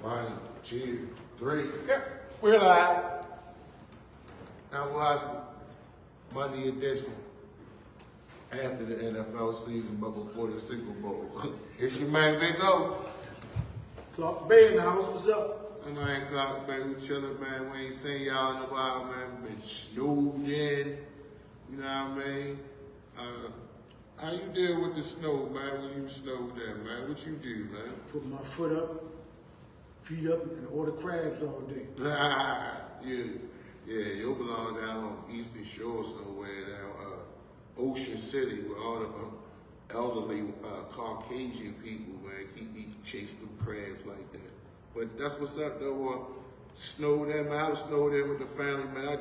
1, 2, 3. Yeah, we're live. Now watching Monday edition after the NFL season, but before the Super Bowl. It's your man Big O. Clark-Bey in the house, what's up? And I ain't Clark-Bey, we chillin', man. We ain't seen y'all in a while, man. Been snowed in, you know what I mean? How you deal with the snow, man, when you snowed in, man? What you do, man? Put my foot up, feet up, and order crabs all day. Yeah, you belong down on Eastern Shore somewhere, down Ocean City, where all the elderly Caucasian people, man, keep chasing them crabs like that. But that's what's up, though. Snowed in, man. I was snowed in with the family, man.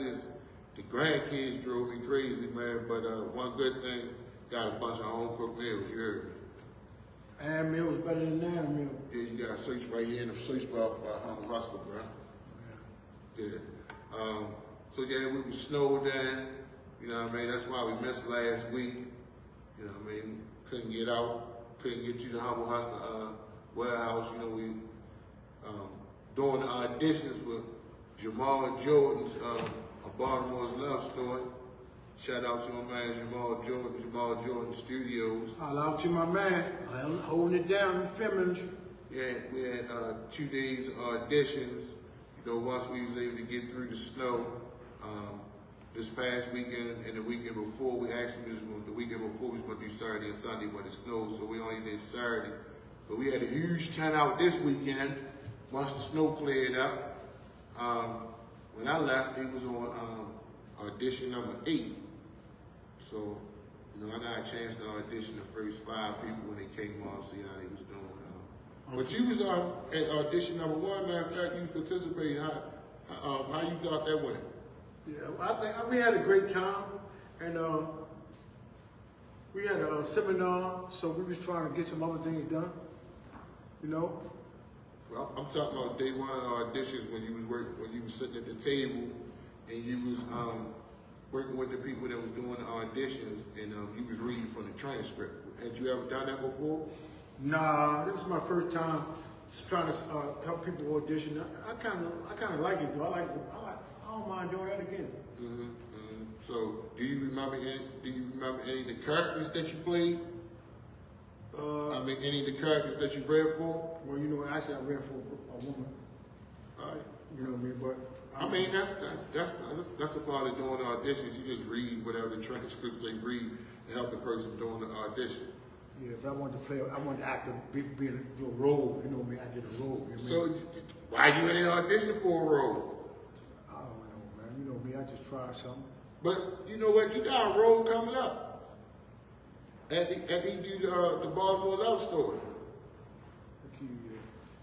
The grandkids drove me crazy, man. But one good thing, got a bunch of home-cooked meals, you heard me. And meal's better than that meal. Yeah, you got to search right here in the search bar for Hustlaz, bro. Yeah. So yeah, we was snowed in, you know what I mean? That's why we missed last week, you know what I mean? Couldn't get out, couldn't get to the Humble Hustler warehouse, you know, we doing the auditions with Jamal Jordan's A Baltimore's Love Story. Shout out to my man Jamal Jordan Studios. Holla out to my man, I'm holding it down in feminine. Yeah, we had 2 days auditions. You know, once we was able to get through the snow, this past weekend and the weekend before, the weekend before we was going to do Saturday and Sunday, but it snowed, so we only did Saturday. But we had a huge turnout this weekend once the snow cleared up. When I left, it was on audition number 8. So, you know, I got a chance to audition the first 5 people when they came off, see how they was doing. But you was at audition number 1. Matter of fact, you participated. How you thought that went? Yeah, I think we had a great time, and we had a seminar, so we was trying to get some other things done, you know. Well, I'm talking about day 1 of auditions when you was working, when you was sitting at the table and you was working with the people that was doing the auditions, and you was reading from the transcript. Had you ever done that before? Nah, this was my first time trying to help people audition. I kind of like it though. I don't mind doing that again. So, do you remember any of the characters that you played? Any of the characters that you read for? Well, you know, actually I read for a woman. All right. You know what I mean? But I mean, that's a part of doing the auditions. You just read whatever the transcripts they read to help the person doing the audition. Yeah, but I wanted to act do a role, you know what I mean? I did a role. You know so, why you in audition for a role? I don't know, man. You know me, I just tried something. But you know what? You got a role coming up. After you do the Baltimore Love Story.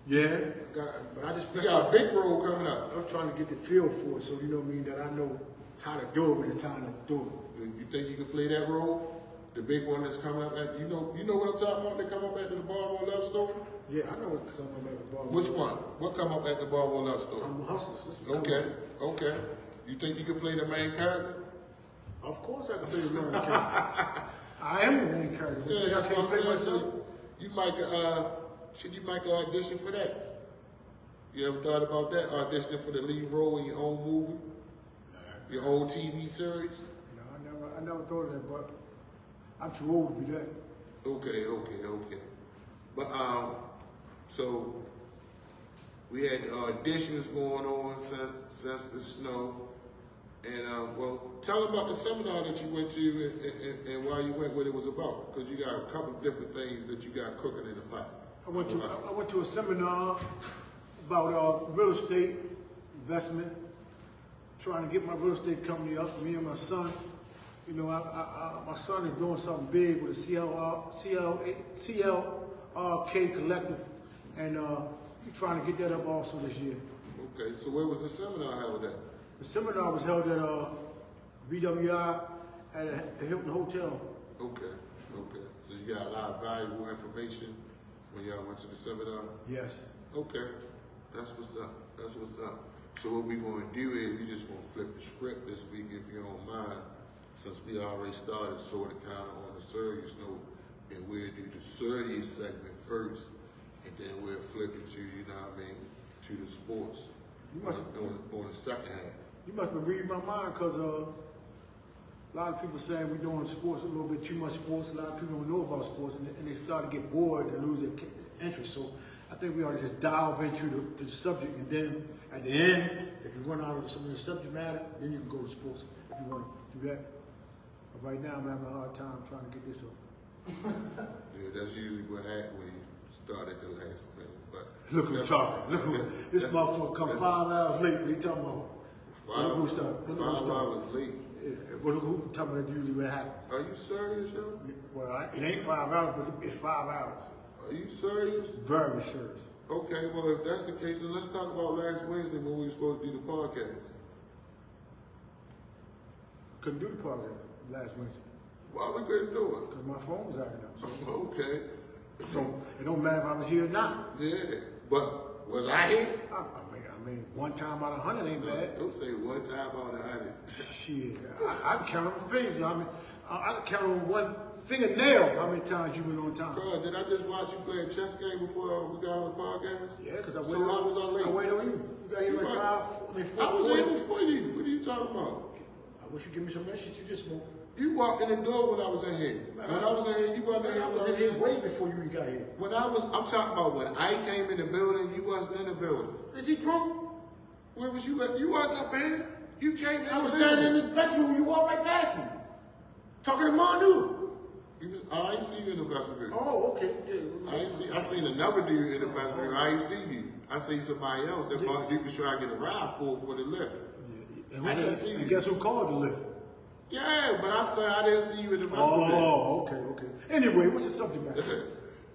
Yeah, you got a big role coming up. I was trying to get the feel for it, so you know what I mean, that I know how to do it when it's time to do it. You think you can play that role? The big one that's coming up at, you know what I'm talking about? That come up after the Baltimore Love Story? Yeah, I know what's coming up at the Baltimore. Which one? What come up at the Baltimore Love Story? Hustlaz. Okay. You think you can play the main character? Of course I can play the main character. I am the main character. Yeah, that's what I'm saying. So you might audition for that. You ever thought about that? Auditioning for the lead role in your own movie? Your own TV series? No, I never thought of that, but I'm too old to be that. Okay. But so we had auditions going on since the snow, and well, tell them about the seminar that you went to and why you went, what it was about, because you got a couple of different things that you got cooking in the pot. I went to a seminar about real estate investment, trying to get my real estate company up. Me and my son. You know, my son is doing something big with a CLRK collective, and we're trying to get that up also this year. Okay, so where was the seminar held at? The seminar was held at BWI at the Hilton Hotel. Okay. So you got a lot of valuable information when y'all went to the seminar? Yes. Okay, that's what's up. So what we're going to do is we just going to flip the script this week, if you don't mind. Since we already started sort of kind of on the serious note, and we'll do the serious segment first, and then we'll flip it to, you know what I mean, to the sports You must on the second half. you must be reading my mind because a lot of people saying we're doing sports a little bit too much sports. A lot of people don't know about sports and they start to get bored and lose their interest. So I think we ought to just dive into the subject and then at the end, if you run out of some of the subject matter, then you can go to sports if you want to do that. But right now I'm having a hard time trying to get this up. Yeah, that's usually what happens when you start at the last thing. But Look who's talking. Look who this motherfucker come 5 hours late. What he talking about? Look who started. Look who 5 started. hours late. Yeah, who talking about that usually what happens? Are you serious, yo? Well, it ain't 5 hours, but it's 5 hours. Are you serious? Very serious. Okay, well, if that's the case, then let's talk about last Wednesday when we were supposed to do the podcast. Couldn't do the podcast last Wednesday Why we couldn't do because my phone was acting up. it? Okay. So it don't matter if I was here or not. Yeah, but was I here? I mean, one time out of 100 ain't bad. Don't say one time out of 100. Shit, I can count on fingers. I mean, I can count on one fingernail how many times you been on time. Bro, did I just watch you play a chess game before we got on the podcast? Yeah, because I waited. So how was I late? I waited on you. You got here like 4. I was here before you. What are you talking about? I wish you give me some of that shit you just smoked. You walked in the door when I was in here. When I was in here, you wasn't in here. I was in here way before you even got here. I'm talking about when I came in the building, you wasn't in the building. Is he drunk? Where was you at? You wasn't up here. You came in I was the standing building. in the bedroom. You walked right past me. Talking to Manu. I ain't see you in the vestibule. Oh, okay. Yeah. I seen another dude in the vestibule. I ain't see you. I seen somebody else that dude was trying to get a ride for the lift. And I didn't see you. And guess who called the lift? Yeah, but I'm saying I didn't see you in the vestibule. Oh, okay. Anyway, what's the subject matter?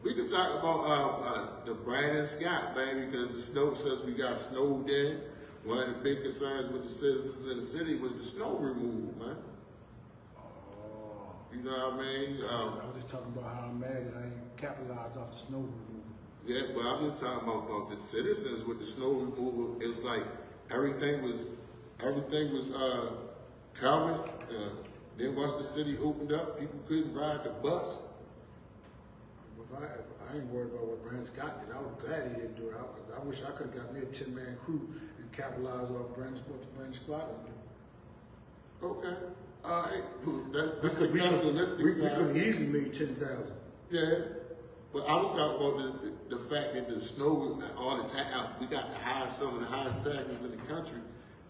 We can talk about the Brandon Scott, baby, because the snow, since we got snowed in, one of the big concerns with the citizens in the city was the snow removal, man. Oh. You know what I mean? I was just talking about how I'm mad that I ain't capitalized off the snow removal. Yeah, but I'm just talking about the citizens with the snow removal. It was like everything was covered. Then once the city opened up, people couldn't ride the bus. If I ain't worried about what Brandon Scott did. I was glad he didn't do it. Because I wish I could have got me a 10-man crew and capitalized off what Brandon Scott didn't do. Okay. All right. That's the capitalistic we side. could have easily made 10,000. Yeah. But I was talking about the fact that the snow all the time, we got some of the highest taxes in the country,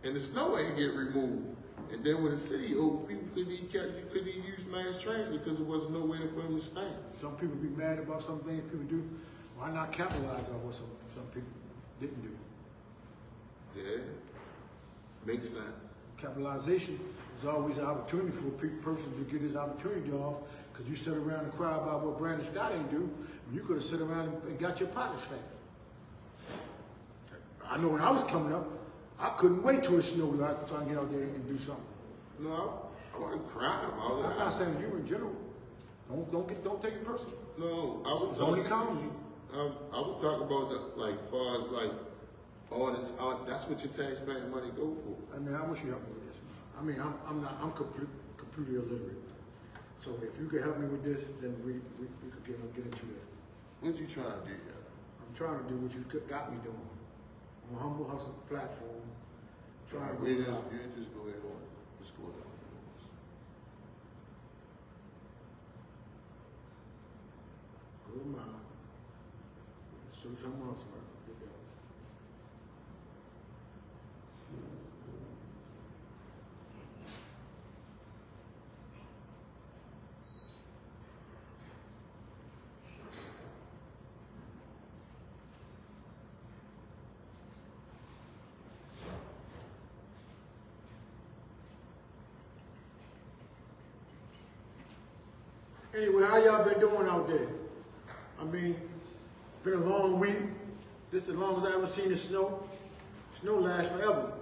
and the snow ain't get removed. And then when the city opened, people couldn't even use mass transit because there wasn't no way for them to stand. Some people be mad about some things people do. Why not capitalize on what some people didn't do? Yeah. Makes sense. Capitalization is always an opportunity for a person to get his opportunity off because you sit around and cry about what Brandon Scott ain't do, and you could have sit around and got your pockets fat. I know when I was coming up, I couldn't wait till it snowed. I could try and get out there and do something. No, I wasn't crying about it. I'm not saying you in general. Don't take it personal. No, I was It's talking. only comedy. I was talking about far as that's what your taxpaying money go for. I mean, I wish you helped me with this. I mean, I'm completely illiterate. So if you could help me with this, then we could get into that. What you trying to do, yeah? I'm trying to do what you got me doing on a humble hustle platform. Trying to You go just out. go ahead on. Just go ahead on yours. Go to mine. So someone else might do that. Anyway, how y'all been doing out there? I mean, been a long week. This is the longest I ever seen the snow. Snow lasts forever.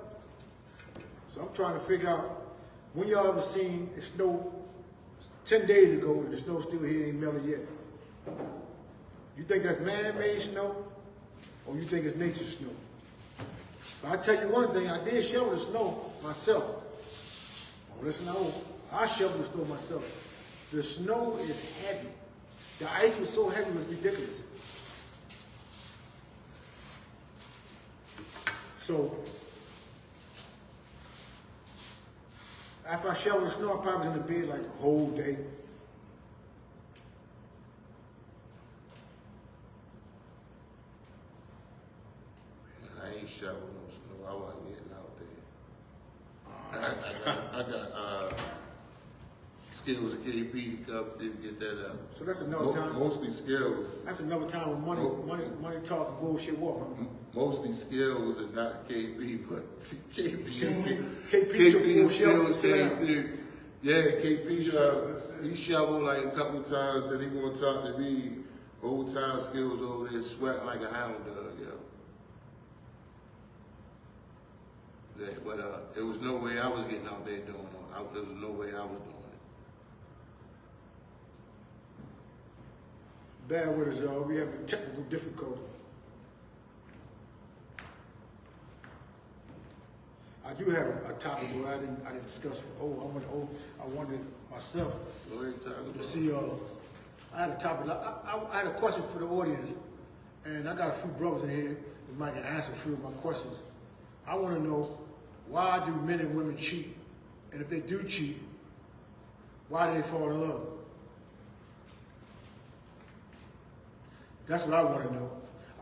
So I'm trying to figure out when y'all ever seen it snow 10 days ago and the snow still here ain't melted yet. You think that's man-made snow or you think it's nature snow? But I tell you one thing, I did shovel the snow myself. Don't listen, I shoveled the snow myself. The snow is heavy. The ice was so heavy it was ridiculous. So, after I shovel the snow, I probably was in the bed like the whole day. And I ain't shoveling no snow. I wasn't getting out there. I got skills of KB to come through to get that out. So that's another time. Mostly skills. That's another time when money talk and bullshit walk. Huh? Mostly skills and not KB, but KP KP still saying through. Yeah, KP, he shoveled like a couple times, then he gonna talk to me, old time skills over there, sweating like a hound dog, yo. Yeah, but there was no way I was getting out there doing it. There was no way I was doing it. Bear with us, y'all. We have a technical difficulty. I do have a topic where I didn't discuss. I wanted myself Go ahead, talk about to it. see. I had a topic. I had a question for the audience, and I got a few brothers in here that might can answer a few of my questions. I want to know, why do men and women cheat? And if they do cheat, why do they fall in love? That's what I want to know.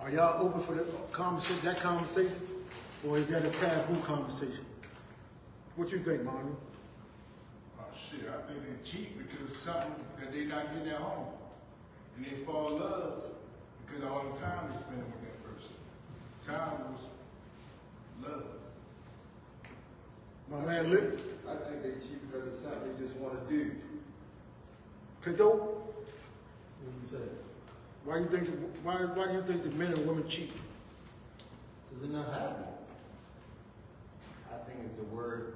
Are y'all open for that conversation? Or is that a taboo conversation? What you think, Manu? Shit, I think they cheat because it's something that they not getting at home. And they fall in love because of all the time they spend with that person. Time was love. My man Lick? I think they cheat because it's something they just want to do. Kato? What do you say? Why do you think that men and women cheat? Because they're not happy. I think it's the word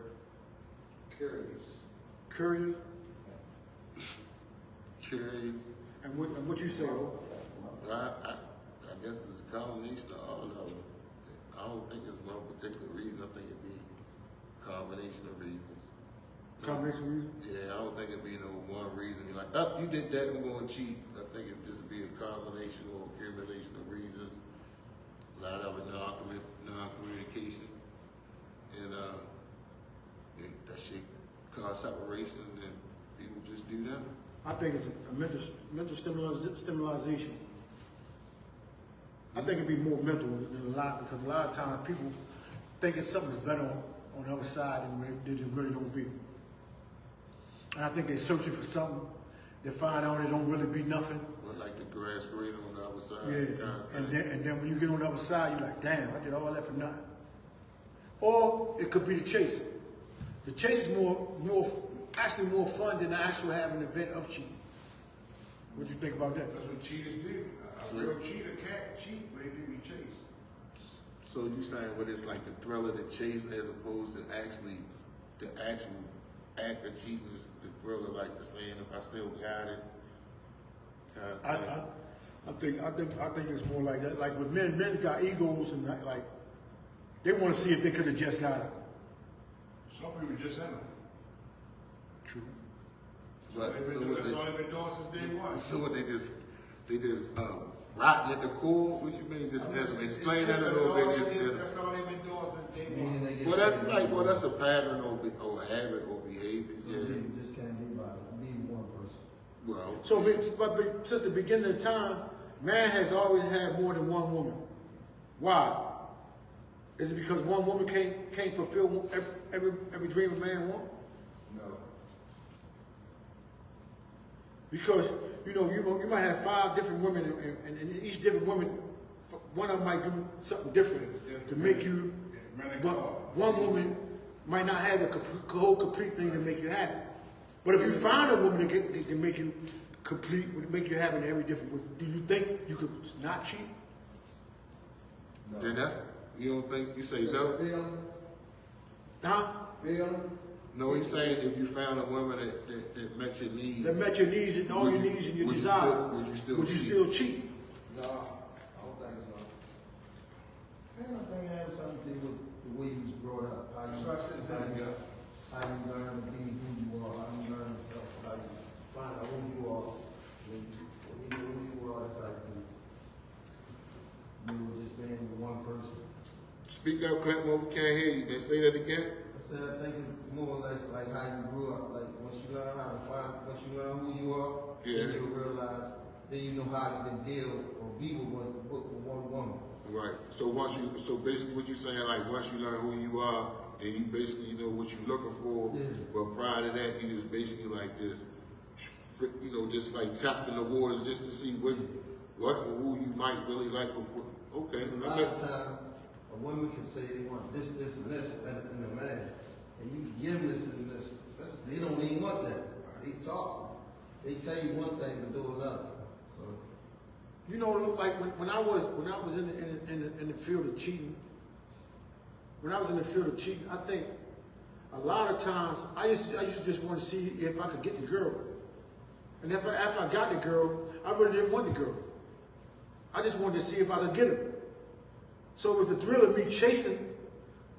curious. Curious? Curious. And what you say, oh? I guess it's a combination of all of them. I don't think it's one particular reason. I think it'd be a combination of reasons. Combination reason? Yeah, I don't think it'd be no one reason. You're like, oh, you did that, I'm going to cheat. I think it'd just be a combination or accumulation of reasons. A lot of it non-communication. And that shit cause separation and people just do that. I think it's a mental stimulation. I think it'd be more mental than a lot, because a lot of times people thinking something's better on the other side than it really don't be. And I think they're searching for something. They find out it don't really be nothing. But like the grass green on the other side. Yeah, and then when you get on the other side, you're like, damn, I did all that for nothing. Or it could be the chase. The chase is actually more fun than the actual having an event of cheating. What do you think about that? That's what cheaters do. A real cheater can't cheat, but they do be chased. So you saying what it's like the thrill of the chase as opposed to actually the actual act of cheating is the thrill of like the saying if I still got it kind of thing. I think it's more like that. Like with men got egos and like they want to see if they could have just got it. Some people just in them. True. But, That's all they've been doing since day one. so what they just rotting at the core. What you mean? Just explain that a little bit. That's all they've been doing since day one. Well, that's a pattern or habit or behaviors. So Yeah. you just can't be by being one person. Well. So, but since the beginning of time, man has always had more than one woman. Why? Is it because one woman can't fulfill every dream a man wants? No. Because you might have 5 different women, and each different woman, one of them might do something different to make you. But one woman might not have the whole complete thing to make you happy. But if you find a woman that can make you complete, would make you happy in every different way, do you think you could not cheat? No. Then you don't think you say no? Feelings. Huh? Feelings. No, he's saying if you found a woman that met your needs. That met your needs and all your needs and your desires. Would you still cheat? No, I don't think so. Man, I think it has something to do with the way you was brought up. How you learn to be who you are, how you learn yourself, how you find out who you are. When you know who you are, that's how you were just being one person. Speak up, Clinton, we can't hear you. They say that again? I said, I think it's more or less like how you grew up. Like once you learn how to find, once you learn who you are, then you'll realize, then you know how you can deal or be with one woman. Right. So basically what you're saying, like once you learn who you are, then you basically know what you're looking for. Yeah. But prior to that, you just basically like this, just like testing the waters just to see what and who you might really like before. Okay. A lot of time, a woman can say they want this, and this, and a man, and you give them this and this. They don't even want that. They talk. They tell you one thing but do another. So, You know, like when I was in the field of cheating. When I was in the field of cheating, I think a lot of times I used to just want to see if I could get the girl. And after I got the girl, I really didn't want the girl. I just wanted to see if I could get her. So it was the thrill of me chasing,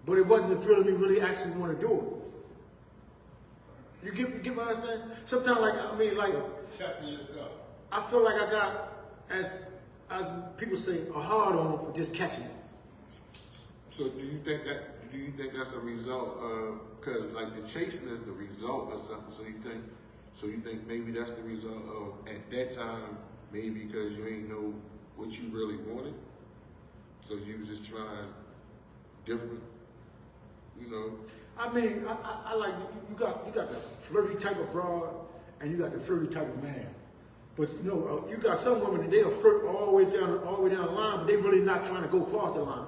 but it wasn't the thrill of me really actually want to do it. You get my understanding? Sometimes, Testing yourself. I feel like I got, as people say, a hard on for just catching it. So do you think that's a result of, because like the chasing is the result of something, so you think maybe that's the result of, at that time, maybe because you ain't know what you really wanted, so you was just trying different, you know? I mean, I like, you got the flirty type of broad, and you got the flirty type of man. But you know, you got some women that they'll flirt all the way down the line, but they really not trying to go across the line.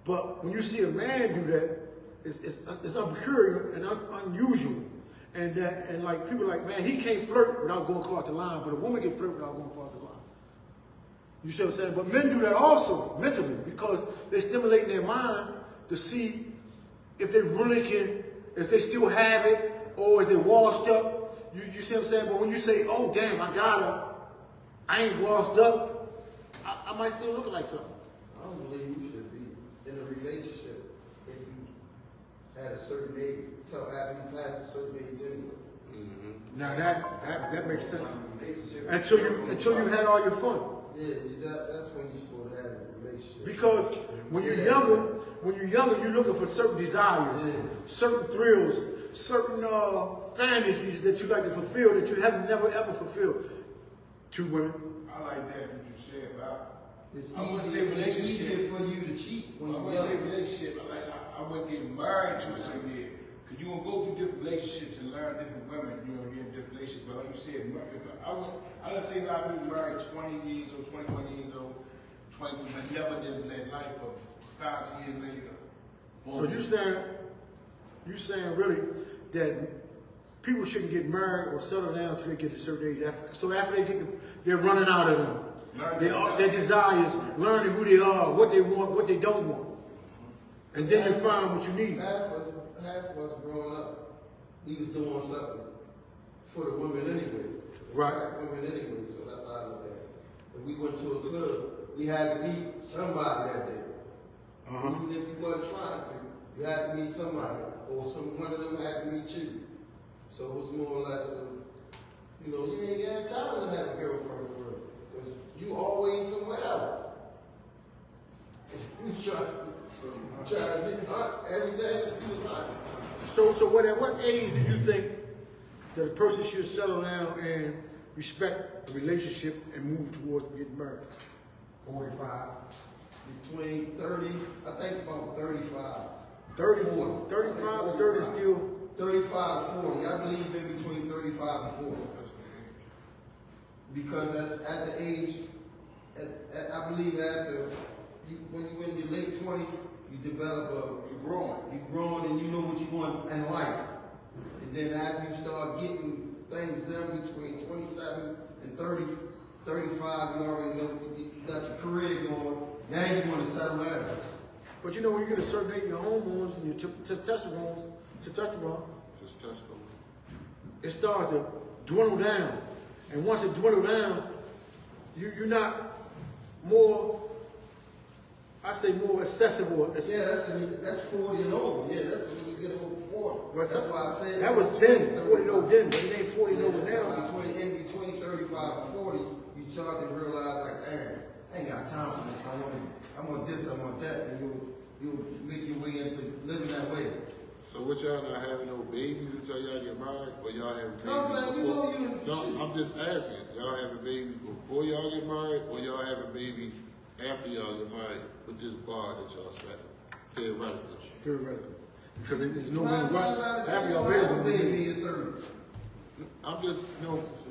But when you see a man do that, it's unpeculiar and unusual. And like people are like, man, he can't flirt without going across the line, but a woman can flirt without going across the line. You see what I'm saying? But men do that also mentally because they stimulate their mind to see if they really can, if they still have it, or if they're washed up. You see what I'm saying? But when you say, oh damn, I got her, I ain't washed up, I might still look like something. I don't believe you should be in a relationship if you at a certain age, until after you pass a certain age anyway. Mm-hmm. Now that makes sense. Until you had all your fun. Yeah, that's when you're supposed to have a relationship. Because when you're younger, you're looking for certain desires, certain thrills, certain fantasies that you like to fulfill that you have never ever fulfilled. Two women. I like that what you said about. It's I wouldn't say relationship. easier for you to cheat when I you're wouldn't say young. relationship. I wouldn't get married to a certain age. Because you're going to go through different relationships and learn different women. You're going to get in different relationships. But like you said, I don't see a lot of people married 20 years old, 21 years old, 20, but never did that life of 5 years later. So you saying really that people shouldn't get married or settle down until they get to a certain age. So after they get, they're running out of them. Their desires, learning who they are, what they want, what they don't want. And then you find what you need. Half of us growing up, we was doing something for the women anyway. Right. Black women anyway, so that's how I look at it. If we went to a club, we had to meet somebody that day. Even if you wasn't trying to, you had to meet somebody, or one of them had to meet you. So it was more or less you ain't got time to have a girlfriend for real. Because you always somewhere else. You try to get hot every day, you was hot. So at what age do you think that a person should settle down and respect a relationship and move towards getting married? 45. Between 30, I think about 35. 30, 35 or 30 still? 35 to 40. I believe in between 35 and 40. Because at the age, I believe when you're in your late 20s, you develop you're growing and you know what you want in life. And then after you start getting things done between 27 and 30, 35, you already know you got your career going. Now you want to settle down. But you know, when you get a certain age, your hormones and your testosterone, it starts to dwindle down. And once it dwindles down, you're not more, I say more accessible. Yeah, that's 40 and over. Yeah, that's when you get over 40. But that's why I said that was then, 40 and over then, but it ain't 40 and over now. Between 35 and 40, you start to realize like, damn, I ain't got time for this. I want this, I want that, and you So what y'all not having no babies until y'all get married, or y'all having babies No, I'm saying, you before? know, you- No, I'm just asking. Y'all having babies before y'all get married, or y'all having babies after y'all get married with this bar that y'all set? Theoretically. Theoretically. Because there's no Nine way times out of have 10, y'all you have a baby. baby in your 30s. I'm just,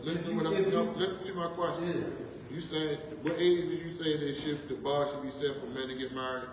listen to If what you- I'm, if you- listen to my question. Yeah. You said, what age did you say the bar should be set for men to get married?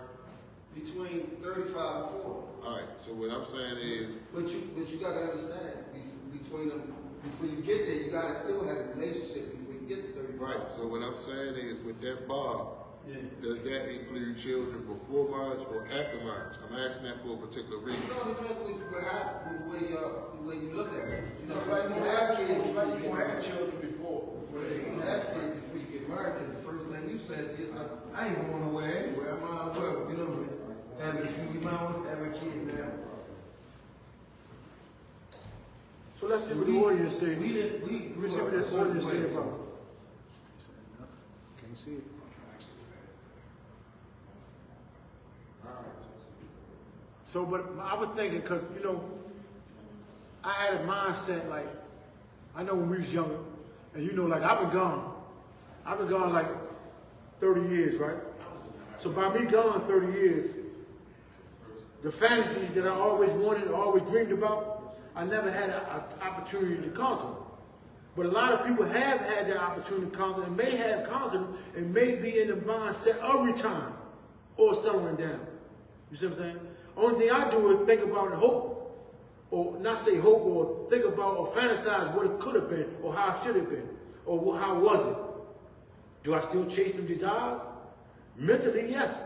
Between 35 and 40. All right, so what I'm saying is, But you gotta understand, between them, before you get there, you gotta still have a relationship before you get to 35. right, so what I'm saying is, with that bar, Yeah. does that include children before marriage or after marriage? I'm asking that for a particular reason. It all depends the way you look at it. You know, Like you have kids before like you you get had married. children before they You have kids before you get married, because the first thing you said to yourself, I ain't going nowhere anywhere, I might as well, you know, you might as well have a kid now. So let's see what the audience say. We didn't, we Let's see what grew up the a audience say certain way. about it. Can't see it. So, but I was thinking, because, you know, I had a mindset like, I know when we was younger, and you know, like I've been gone like 30 years, right? So by me gone 30 years, the fantasies that I always wanted, always dreamed about, I never had an opportunity to conquer. But a lot of people have had that opportunity to conquer and may have conquered them and may be in the mindset of retirement or settling down. You see what I'm saying? Only thing I do is think about and hope, or not say hope, or think about or fantasize what it could have been, or how it should have been, or how was it. Do I still chase them desires? Mentally, yes.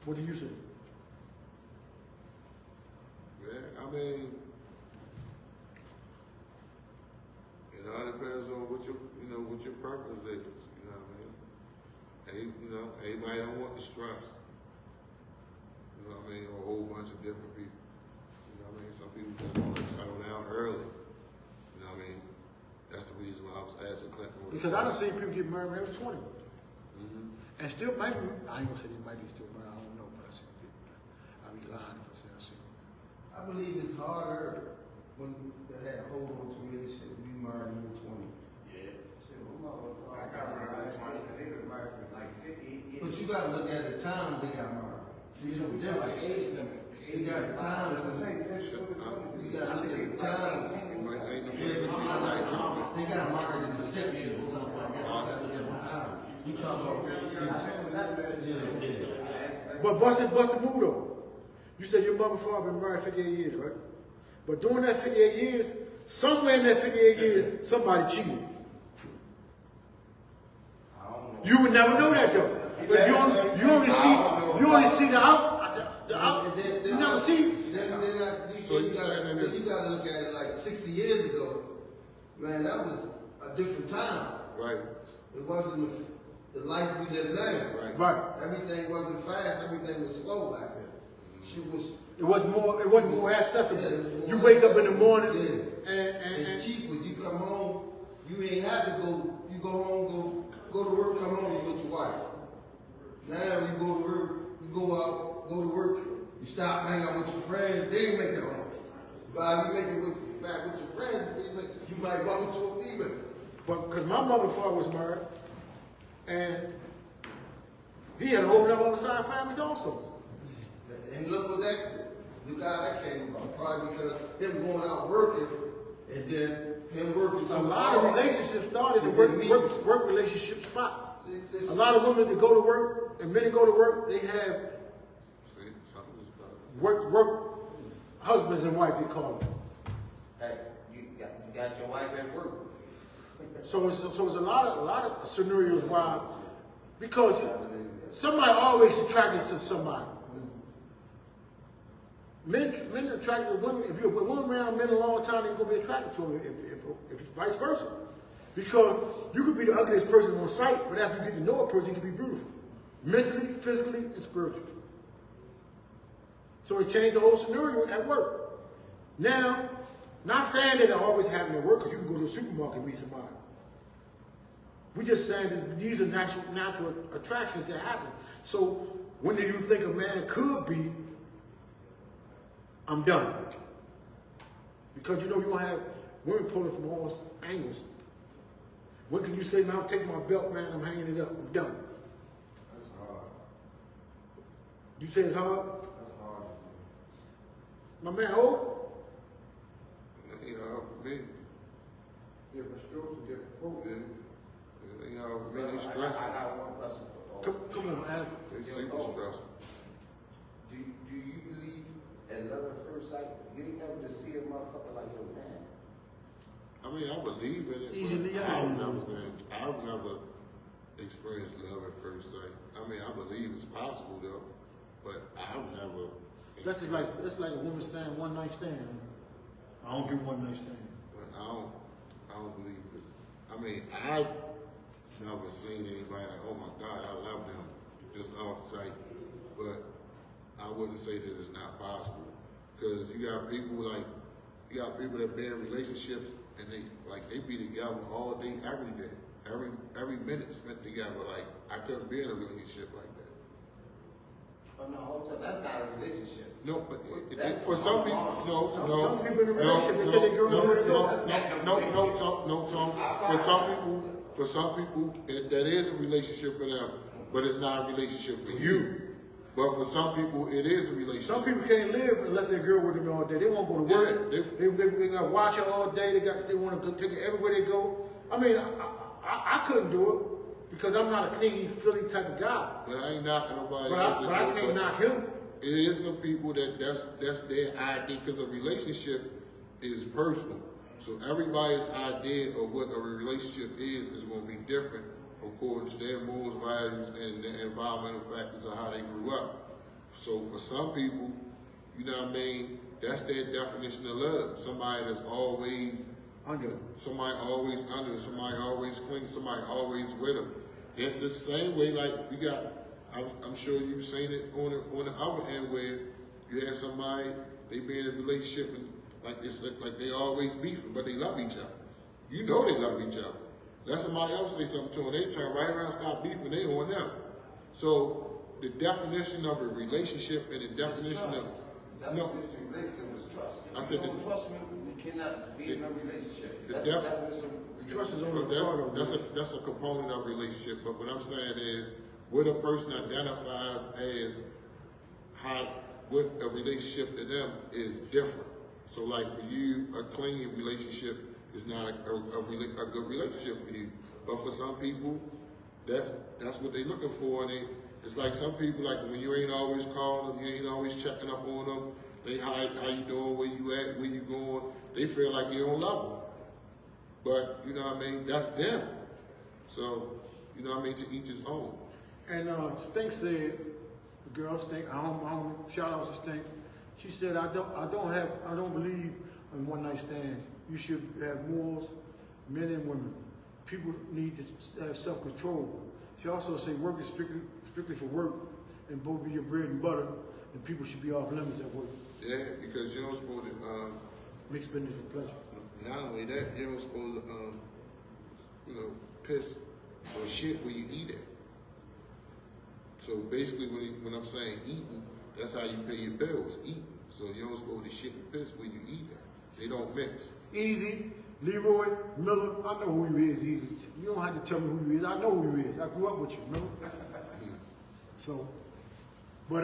What do you say? Yeah, I mean, it all depends on what your purpose is. You know what I mean? Everybody don't want the stress. You know what I mean? Or a whole bunch of different people. You know what I mean? Some people just want to settle down early. You know what I mean? That's the reason why I was asking Clinton. Because I done seen people get married when they were 20. Mm-hmm. And still might be, I ain't gonna say they might be still married, I don't know, but I see people. I'd be lying if I say I see them. I believe it's harder when they have hold on to a relationship when you married in your 20s. I got married when they were married for like 50 years. But you gotta look at the time they got married. See, it's different. You got the time. You gotta look at the time. Yeah, but you got like, they got married in the 60s or something like that. You gotta look at the time. You talk about, But bust the move though. You said your mother and father been married 58 years, right? But during that 58 years, somewhere in that 58 years, somebody cheated. You would never know that though. But you only see the out. You never see. So you saying that it's- you gotta look at it like 60 years ago, man, that was a different time. Right. It wasn't the life we live now. Right. Right. Everything wasn't fast, everything was slow back then. She was, It wasn't more accessible. Yeah, it was You more wake up in the accessible. morning Yeah. and it's cheaper. You come home, you ain't have to go, you go home, go to work, come home, you with your wife. Now you go to work, you go out, go to work, you stop hanging out with your friends, then you make it home. But you make it back with your friends, you might run into a female. But because my mother and father was married, and he had a whole other side family also. And look what look how that came about. Probably because him going out working, and then him working so A lot of hard. relationships started in With work relationship spots. It's- A lot of women that go to work and men that go to work, they have See, something is about work husbands and wife, they call them. Hey, you got your wife at work. So it's a lot of scenarios why, because somebody always attracted to somebody. Men attracted to women. If you're a woman around men a long time, you're gonna be attracted to them. If it's vice versa, because you could be the ugliest person on sight, but after you get to know a person, you can be beautiful, mentally, physically, and spiritually. So it changed the whole scenario at work. Now, not saying that it always happens at work, because you can go to the supermarket and meet somebody. We just saying that these are natural attractions that happen. So when do you think a man could be, I'm done? Because you know you gonna have women pulling from all angles. When can you say, man, I'm taking my belt, man, I'm hanging it up, I'm done? That's hard. You say it's hard? That's hard. My man, oh, You know, for me, Different strokes for different folks. you know, for me, they I stressful. got one question for all. come on, Adam. They super stressful. Do you believe in love at first sight? You ain't never to see a motherfucker like your man. I mean, I believe in it. Easily, but yeah. I've never experienced love at first sight. I mean, I believe it's possible though, but I've never. That's just like a woman saying one night stand. I don't do one night stand. But I don't believe this. I mean, I've never seen anybody like, oh my God, I love them, just off sight. But I wouldn't say that it's not possible, because you got people that be in relationships and they be together all day, every day, every minute spent together. Like I couldn't be in a relationship like that. But no, hold on, that's not a relationship. No, but That's for some people, Some people in a relationship, they tell their girls where to go. no, Tom. For some people, that is a relationship for them, but it's not a relationship for you. But for some people, it is a relationship. Some people can't live unless their girl with them all day. They won't go to work. Yeah, They got to watch her all day. They want to take her everywhere they go. I mean, I couldn't do it because I'm not a clingy, feeling type of guy. But I ain't knocking nobody But else. I can't knock him. It is some people that's their idea, because a relationship is personal. So everybody's idea of what a relationship is going to be different according to their morals, values, and the environmental factors of how they grew up. So for some people, you know what I mean, that's their definition of love. Somebody that's always Under. somebody always under, somebody always clean, somebody always with them. And the same way, like you got, I'm sure you've seen it on the other end where you have somebody, they be in a relationship and like they always beefing, but they love each other. You know they love each other. Let somebody else say something to them, they turn right around, stop beefing, they on them. So the definition of a relationship and the definition of Relationship is trust. I said if you don't trust me, we cannot be in a relationship. the That's def- the definition of Trust is relationship. only part of it. that's a component of relationship. But what I'm saying is, what a person identifies as what a relationship to them is different. So like for you, a clean relationship is not a good relationship for you. But for some people, that's what they're looking for. And it's like some people, like when you ain't always calling them, you ain't always checking up on them. They how you doing, where you at, where you going. They feel like you don't love them. But you know what I mean? That's them. So you know what I mean? To each his own. And Stink said, the girl Stink, I don't shout out to Stink. She said, I don't believe in one night stands. You should have morals, men and women. People need to have self-control. She also said work is strictly for work, and both be your bread and butter, and people should be off limits at work. Yeah, because you're not supposed to. Mixed business for pleasure. Not only that, you're not supposed to, piss or shit where you eat it. So basically, when I'm saying eating, that's how you pay your bills, eating. So you're not supposed to shit and piss where you eat it. They don't mix. Easy, Leroy, Miller, I know who you is, Easy. You don't have to tell me who you is. I know who you is. I grew up with you, remember? So, but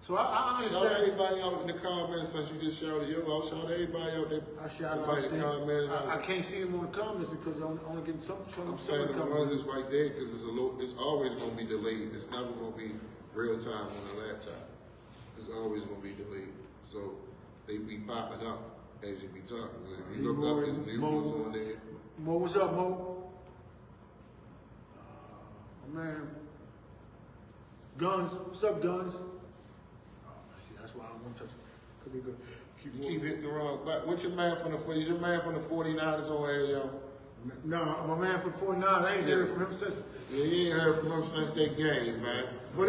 so I understand. Shout everybody out in the comments since you just shouted yo out. Shout everybody out there. I shout out. Everybody commented. I can't see them on the comments because I'm only getting some I'm saying the ones that's right there because it's always going to be delayed. It's never going to be real time on the laptop. It's always going to be delayed. So they be popping up as you be talking. If you look up, there's news on there. Mo, what's up, Mo? Man, Guns, what's up, Guns? See, that's why I don't want to touch it. Could be good. You keep hitting the wrong button. What's your man from the 49ers on here, yo? No, my man from 49, I ain't heard from him since. Yeah, you ain't heard from them since that game, man. But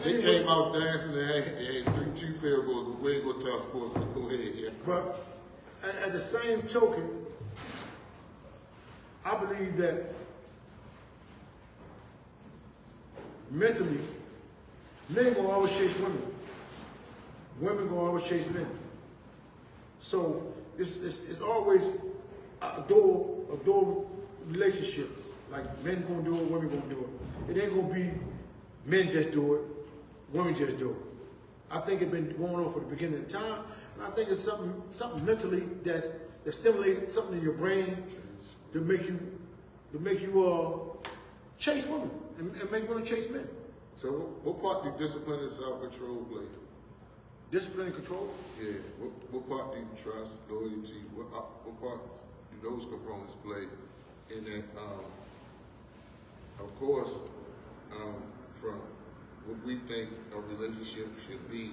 They anyway, came out dancing and had 3-2 field goals. We ain't gonna talk sports, but go ahead, yeah. but at the same token, I believe that mentally, men gonna always chase women. Women gonna always chase men. So it's always a door relationship. Like men gonna do it, women gonna do it. It ain't gonna be men just do it, women just do it. I think it's been going on for the beginning of time, and I think it's something mentally that stimulates something in your brain to make you chase women and make women chase men. So what part do discipline and self-control play? Discipline and control. Yeah. What part do you trust, loyalty? What parts do those components play in that? Of course, from what we think a relationship should be,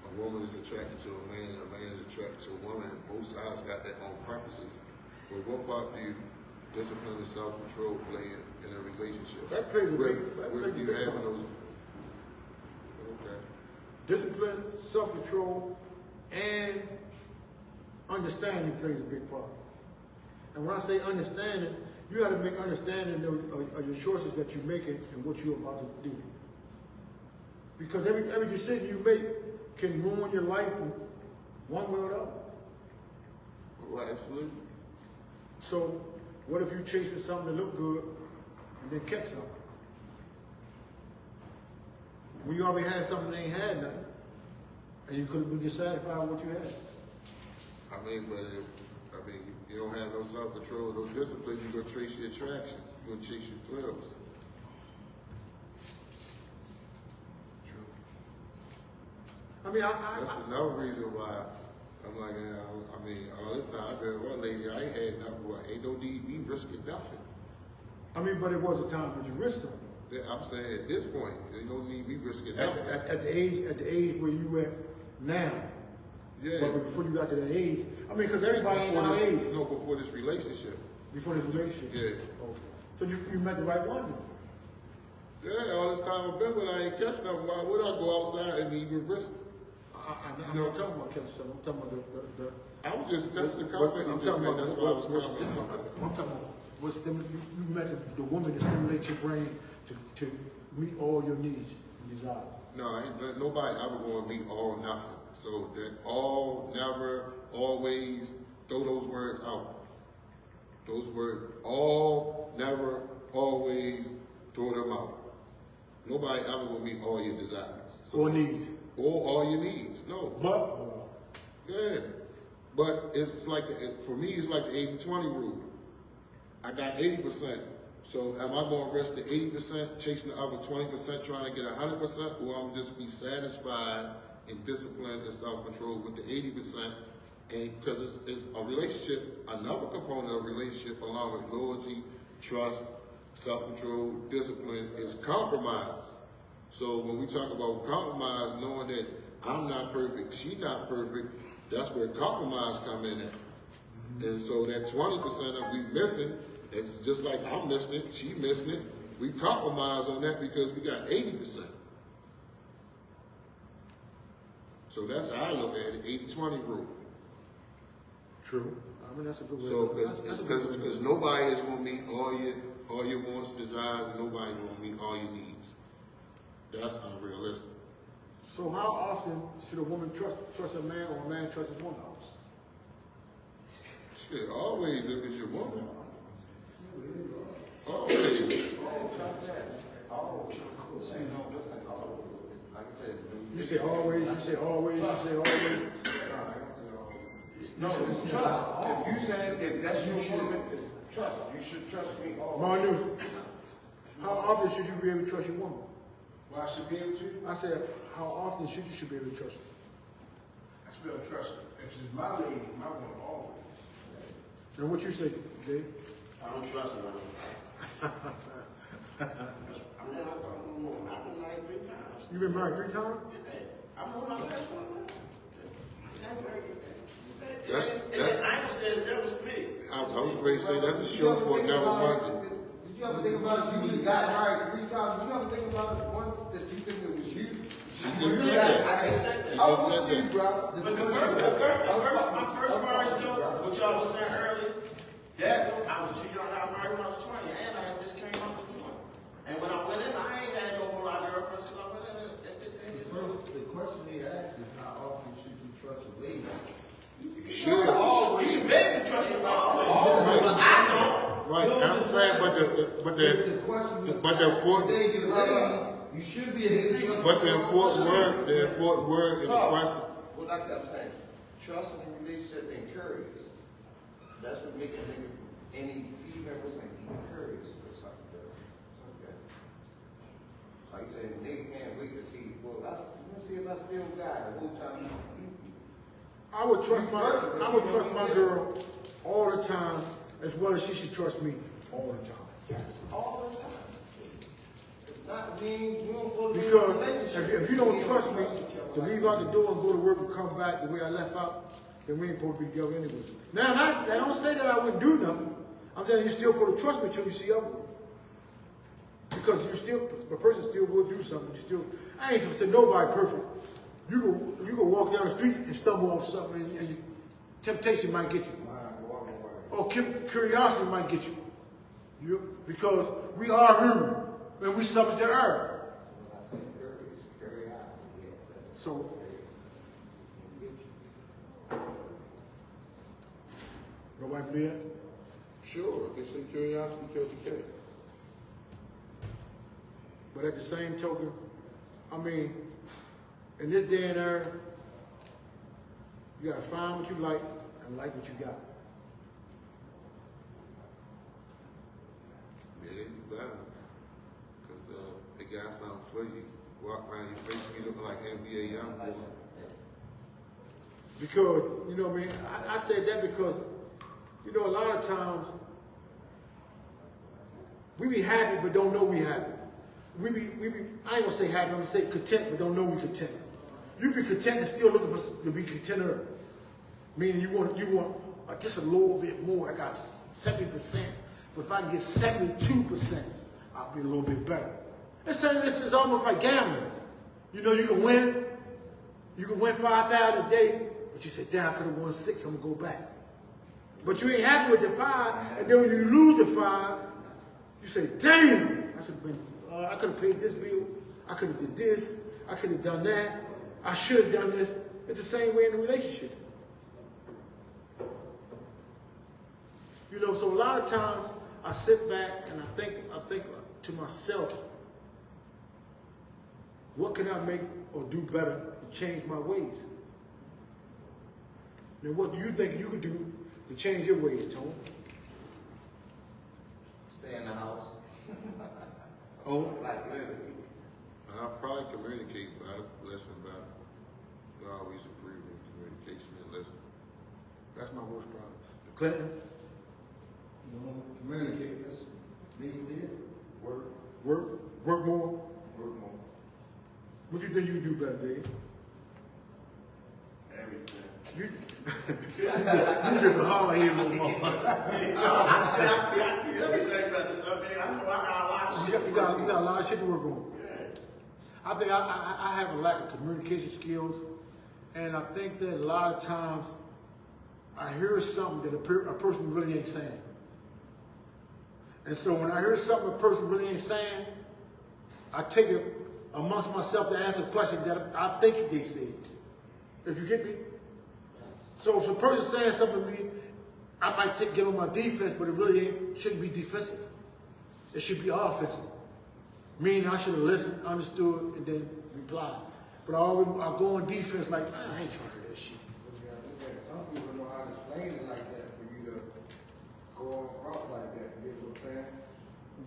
a woman is attracted to a man is attracted to a woman, and both sides got their own purposes. But what part do you discipline and self-control play in a relationship? That plays a big Where do you have those? Okay. Discipline, self-control, and understanding plays a big part. And when I say understanding, you got to make understanding of your choices that you're making and what you're about to do. Because every decision you make can ruin your life in one way or the other. Well, absolutely. So, what if you're chasing something that look good and then catch something? When you already had something that ain't had nothing, and you could have been dissatisfied with what you had. I mean, but if you don't have no self-control, no discipline, you're gonna chase your attractions. You're gonna chase your thrills. I mean, That's another reason why I'm like, I mean, all this time I've been with one lady, I ain't had nothing. Well, ain't no need me risking nothing. I mean, but it was a time when you risked them. Yeah, I'm saying at this point, ain't no need me risking nothing. At the age where you at now. Yeah. But before you got to that age, I mean, because everybody ain't our age. No, before this relationship. Before this relationship. Yeah. Okay. So you met the right one. Yeah, all this time I've been with, I ain't catch nothing. Why would I go outside and even risk it? I'm not talking about catching something. I'm talking about the I was just, that's the comment you just made. That's why I was commenting. I'm talking about what's you met the woman to stimulate your brain to meet all your needs and desires. No, ain't nobody ever going to meet all nothing. So that all, never, always, throw those words out. Those words, all, never, always, throw them out. Nobody ever will meet all your desires. So, Or needs. Or all your needs. No. But Yeah. But it's like, for me, it's like the 80-20 rule. I got 80%. So am I going to risk the 80%, chasing the other 20%, trying to get 100%, or I'm just be satisfied and disciplined and self-control with the 80%? And because it's a relationship, another component of a relationship, along with loyalty, trust, self-control, discipline, is compromise. So when we talk about compromise, knowing that I'm not perfect, she's not perfect, that's where compromise come in at. And so that 20% that we missing, it's just like I'm missing it, she missing it. We compromise on that because we got 80%. So that's how I look at it, 80-20 rule. true. I mean, that's a good way. So That's a good way. because nobody is gonna meet all your wants, desires, and nobody gonna meet all your needs. That's unrealistic. So how often should a woman trust a man, or a man trust his woman? Shit, always if it's your woman. Always. You say always, you say always, you say always. No, it's trust. If you said, if that's your woman, it's trust. You should trust me all. Manu, how often should you be able to trust your woman? Well, I should be able to. I said, how often should you be able to trust her? I should be able to trust her. If she's my lady, my woman always. And what you say, Dave? I don't trust her. I've been married 3 times. You been married 3 times? I'm on my last one. I was ready to say that's a Did you show ever for think another about Monday. Did you ever think about you got married 3 times? Did you ever think about it once that you think it was you? She just said that. I just said that. He I just want said you, that. bro. But my first marriage, though, what y'all was saying earlier, that I was too young. I married when I was 20, and I just came up with one. And when I went in, I ain't had no whole lot saying, but The the question is, but the important, today you're lady, you should be able to trust but the her. important word in the question. Well, like I'm saying, trust in the relationship and courage. That's what makes a nigga, any female person be courage or something. Okay. Like you said, nigga can't wait to see, well, let's see if I still got it. The whole time. I would trust my girl all the time, as well as she should trust me all the time. Yes, all the time. If not, we don't supposed to be in a Because relationship. if you don't trust me to leave out the door and go to work and come back the way I left out, then we ain't supposed to be together anyway. Now, I don't say that I wouldn't do nothing. I'm saying you still supposed to trust me till you see up with me. Because a person still will do something. I ain't gonna say nobody perfect. You go walk down the street and stumble off something, and temptation might get you. Or curiosity might get you. Because we are human, and we subject to error. So, nobody believe that? Sure, they say curiosity kills the cat. But at the same token, I mean, in this day and era, you gotta find what you like and like what you got. Yeah, they do better. Cause they got something for you. Walk around your face, you looking like NBA young boy. Because, you know what I mean? I said that because, you know, a lot of times, we be happy but don't know we happy. I ain't gonna say happy, I'm gonna say content but don't know we content. You be content and still looking for to be contented. Meaning you want just a little bit more. I got 70%, but if I can get 72%, I'll be a little bit better. This is almost like gambling. You know, you can win 5,000 a day, but you say, damn, I could have won 6, I'm gonna go back. But you ain't happy with the 5, and then when you lose the 5, you say, damn, I could have paid this bill, I could have did this, I could have done that, I should have done this. It's the same way in a relationship. You know, so a lot of times I sit back and I think to myself, what can I make or do better to change my ways? Now, what do you think you could do to change your ways, Tony? Stay in the house. Oh, Like literally. I'll probably communicate better, listen better. I always agree with communication and listening. that's my worst problem. Clinton, You know, communicate, that's basically it. Work work more. more. What do you think you could do better, Dave? Everything. You just a hard head little motherfucker. I said I do everything better, so man, I know I got a lot of shit. You got a lot of shit to work on. I think I have a lack of communication skills, and I think that a lot of times I hear something that a person really ain't saying. And so when I hear something a person really ain't saying, I take it amongst myself to answer a question that I think they said. If you get me? So if a person's saying something to me, I might get on my defense, but it really shouldn't be defensive. It should be offensive. Meaning I should have listened, understood, and then replied. But I go on defense like, man, I ain't trying to hear that shit. Some people know how to explain it like that for you to go on route like that. You get what I'm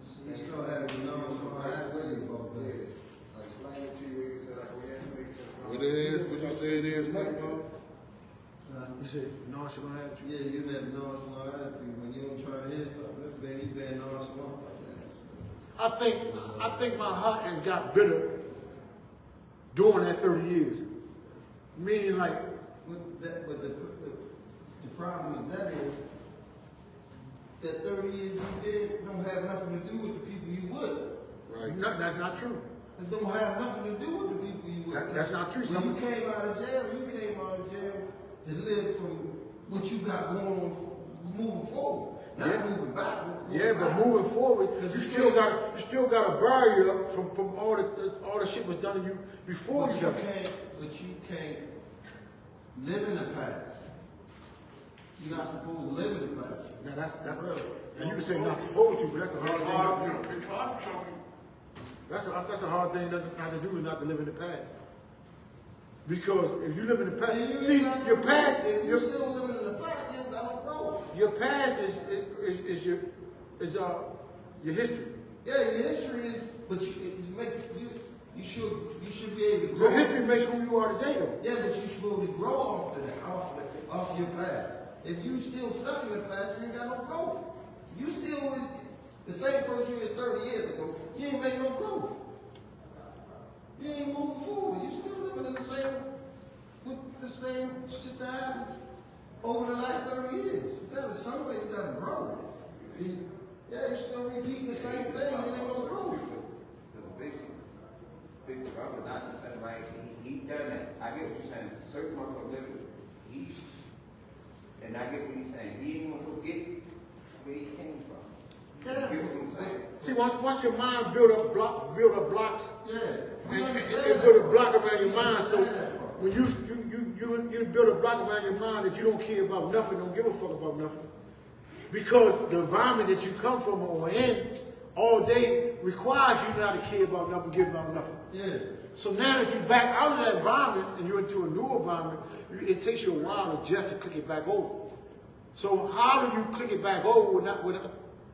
saying? You still have to know right way about that. Yeah. Like explain it to you, you say like, oh yeah, it makes sense. What it is, what you say it is, like, You said nonchalant attitude. Yeah, you have nonchalant attitude. When you don't try to hear something, that's bad. You been nonchalant like that. I think my heart has got bitter during that 30 years. Meaning like, But the problem is that 30 years you did don't have nothing to do with the people you with. right? no, that's not true. It don't have nothing to do with the people you with. That's not true. When you came out of jail to live from what you got going on, moving forward, not Yeah. moving backwards. Yeah, but moving forward, you still got a barrier from all the shit was done to you before But you you got it. can't live in the past. You're not supposed to live in the past. Now that's Really. And you can say not supposed to, but that's a hard thing not to do. Because That's a hard thing not to do, is not to live in the past. Because if you live in the past, see, your past, if you're still living in the past, you ain't got no growth. your past is your history. Yeah, your history is, but you should be able to grow. Your history makes who you are today, though. Yeah, but you should be able to grow off of that, off your past. If you still stuck in the past, you ain't got no growth. You still the same person you was 30 years ago, you ain't make no growth. You ain't moving forward. You still living in the same, with the same shit that happened over the last 30 years. You gotta, some way you gotta grow. You're still repeating the same thing, you ain't no growth. Basically, Big Brother not saying right. He done that. I get what you're saying. Certain motherfucker lived and I get what he's saying. He ain't gonna forget where he came from. Yeah. You get what I'm saying? See, once your mind build up blocks, Yeah. and build a block around your mind, so when you build a block around your mind that you don't care about nothing, don't give a fuck about nothing, because the environment that you come from or in all day requires you not to care about nothing, give about nothing. Yeah. So now that you're back out of that environment and you're into a new environment, it takes you a while to just to click it back over. So how do you click it back over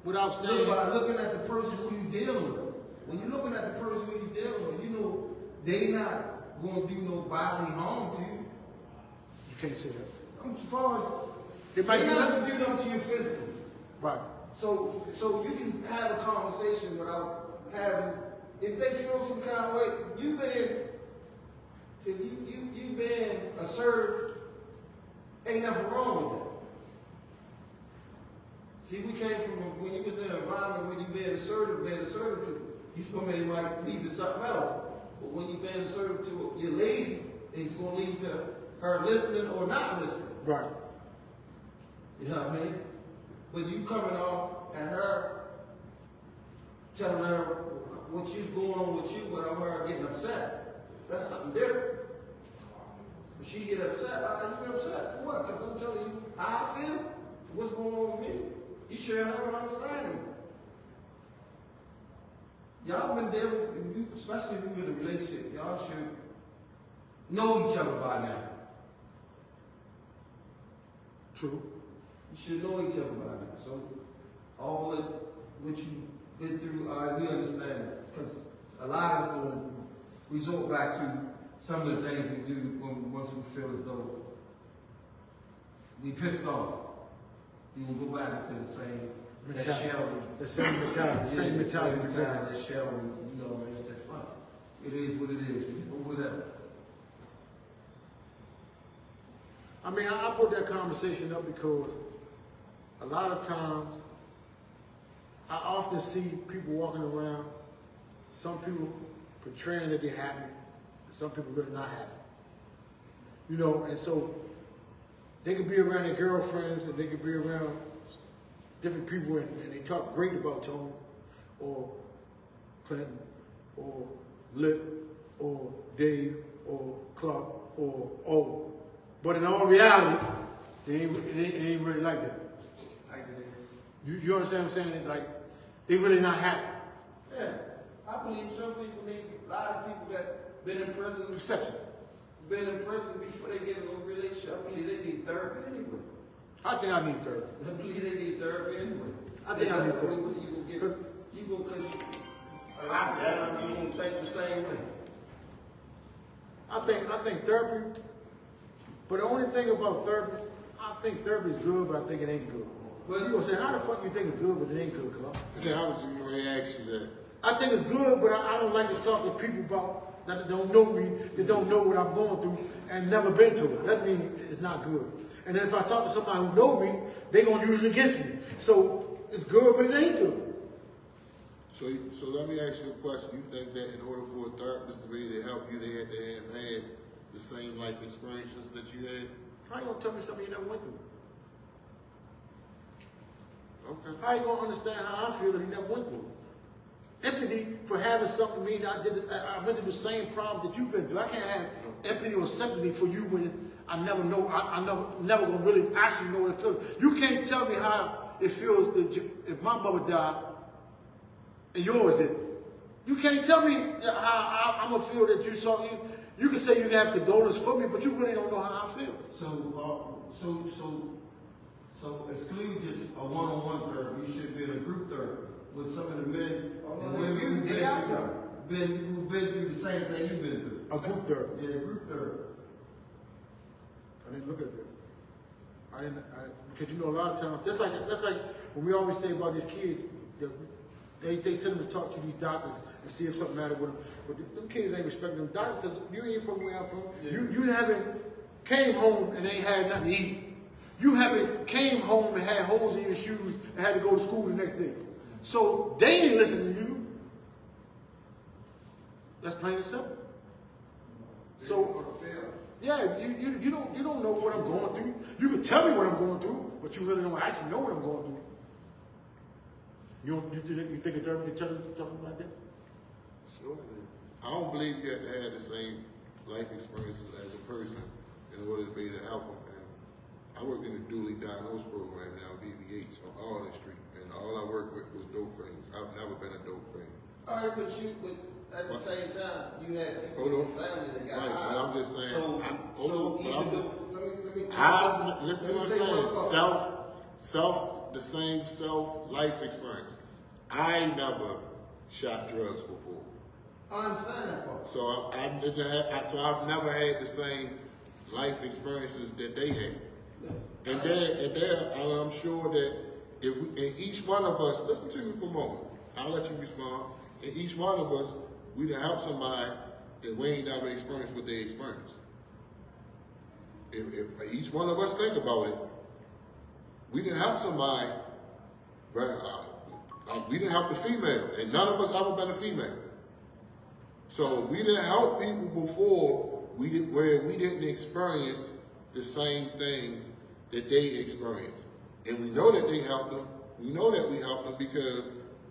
without saying? By looking at the person who you dealing with. When you're looking at the person who you dealing with, you know they not going to do no bodily harm to you. You can't say that. As far as It might they're be not something. going to do nothing to you physically. Right. So you can have a conversation without having. If they feel some kind of way, you been assertive. Ain't nothing wrong with that. See, we came from when you was in an environment where you being assertive, you may might lead to something else. But when you being assertive to your lady, it's going to lead to her listening or not listening. Right. You know what I mean? But you coming off at her, telling her what's going on with you without her getting upset. That's something different. When she get upset, you get upset for what? Because I'm telling you how I feel, what's going on with me. You share her understanding. Y'all been dealing, especially if you're in a relationship, y'all should know each other by now. True. You should know each other by now. So all that what you've been through, we understand that. Because a lot of us going to resort back to some of the things we do once we feel as though we pissed off. You can go back into the same mentality. The same mentality. The same mentality. That shell, you know, and say, fuck, it is what it is, or whatever. I mean, I put that conversation up because a lot of times I often see people walking around, some people portraying that they're happy, and some people really not happy. You know, and so they could be around their girlfriends and they could be around different people and they talk great about Tony or Clinton or Lip or Dave or Clark or O. But in all reality, they ain't really like that. Like it is. You understand what I'm saying? Like, they really not happy. Yeah. I believe some people need, a lot of people that been in prison, Perception. been in prison before they get into a relationship, I believe they need therapy anyway. I think I need therapy. I believe they need therapy anyway. I think I that's need the only therapy. way you gonna get, cause a lot of times you don't think the same way. I think therapy, but the only thing about therapy, I think therapy is good, but I think it ain't good. Well, you gonna say, how the fuck you think it's good, but it ain't good, Clark? Okay, how would you ask you that? I think it's good, but I don't like to talk to people about that don't know me, that don't know what I'm going through, and never been through it. That means it's not good. And then if I talk to somebody who know me, they gonna use it against me. So it's good, but it ain't good. So let me ask you a question. You think that in order for a therapist to be able to help you, they had to have had the same life experiences that you had? How you gonna tell me something you never went through? Okay. How you gonna understand how I feel if you never went through it? Empathy for having something mean I went through the same problem that you've been through. I can't have empathy or sympathy for you when I never know. I never gonna really actually know what it feels. You can't tell me how it feels that if my mother died and yours did, you can't tell me how I'm gonna feel that you saw you. You can say you have condolence for me, but you really don't know how I feel. So exclude just a one-on-one therapy. You should be in a group therapy with some of the men and women who've been through the same thing you've been through. A group therapy. Yeah, group therapy. I didn't look at that. Because you know a lot of times, that's like when we always say about these kids, they send them to talk to these doctors and see if something matters with them. But them kids ain't respecting them doctors because you ain't from where I'm from. Yeah. You haven't came home and ain't had nothing to eat. You haven't came home and had holes in your shoes and had to go to school the next day. So they ain't listening to you. That's plain and simple. So yeah, you don't know what I'm going through. You can tell me what I'm going through, but you really don't actually know what I'm going through. You think a therapist can tell you something like that? Sure. I don't believe you have to have the same life experiences as a person in order to be able to help them. I work in the dually diagnosed program now, BBH, on Arlen Street, and all I work with was dope fiends. I've never been a dope fiend. All right, but at the same time, you had people in your family that got right, high. but I'm just saying. Listen to what I'm saying. The same life experience. I never shot drugs before. I understand that part. So I've never had the same life experiences that they had. And there, I'm sure that in each one of us, listen to me for a moment. I'll let you respond. In each one of us, we to help somebody that we ain't never experienced what they experienced. If each one of us think about it, we didn't help somebody. We didn't help the female, and none of us ever been a female. So we didn't help people before where we didn't experience the same things that they experienced. And we know that they helped them. We know that we helped them because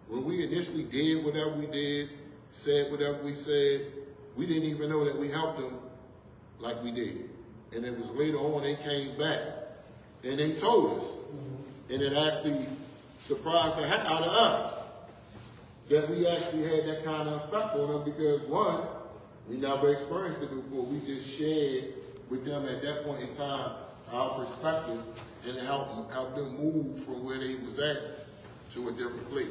when we initially did whatever we did, said whatever we said, we didn't even know that we helped them like we did. And it was later on they came back and they told us. And it actually surprised the heck out of us that we actually had that kind of effect on them because one, we never experienced it before. We just shared with them at that point in time our perspective and help them move from where they was at to a different place.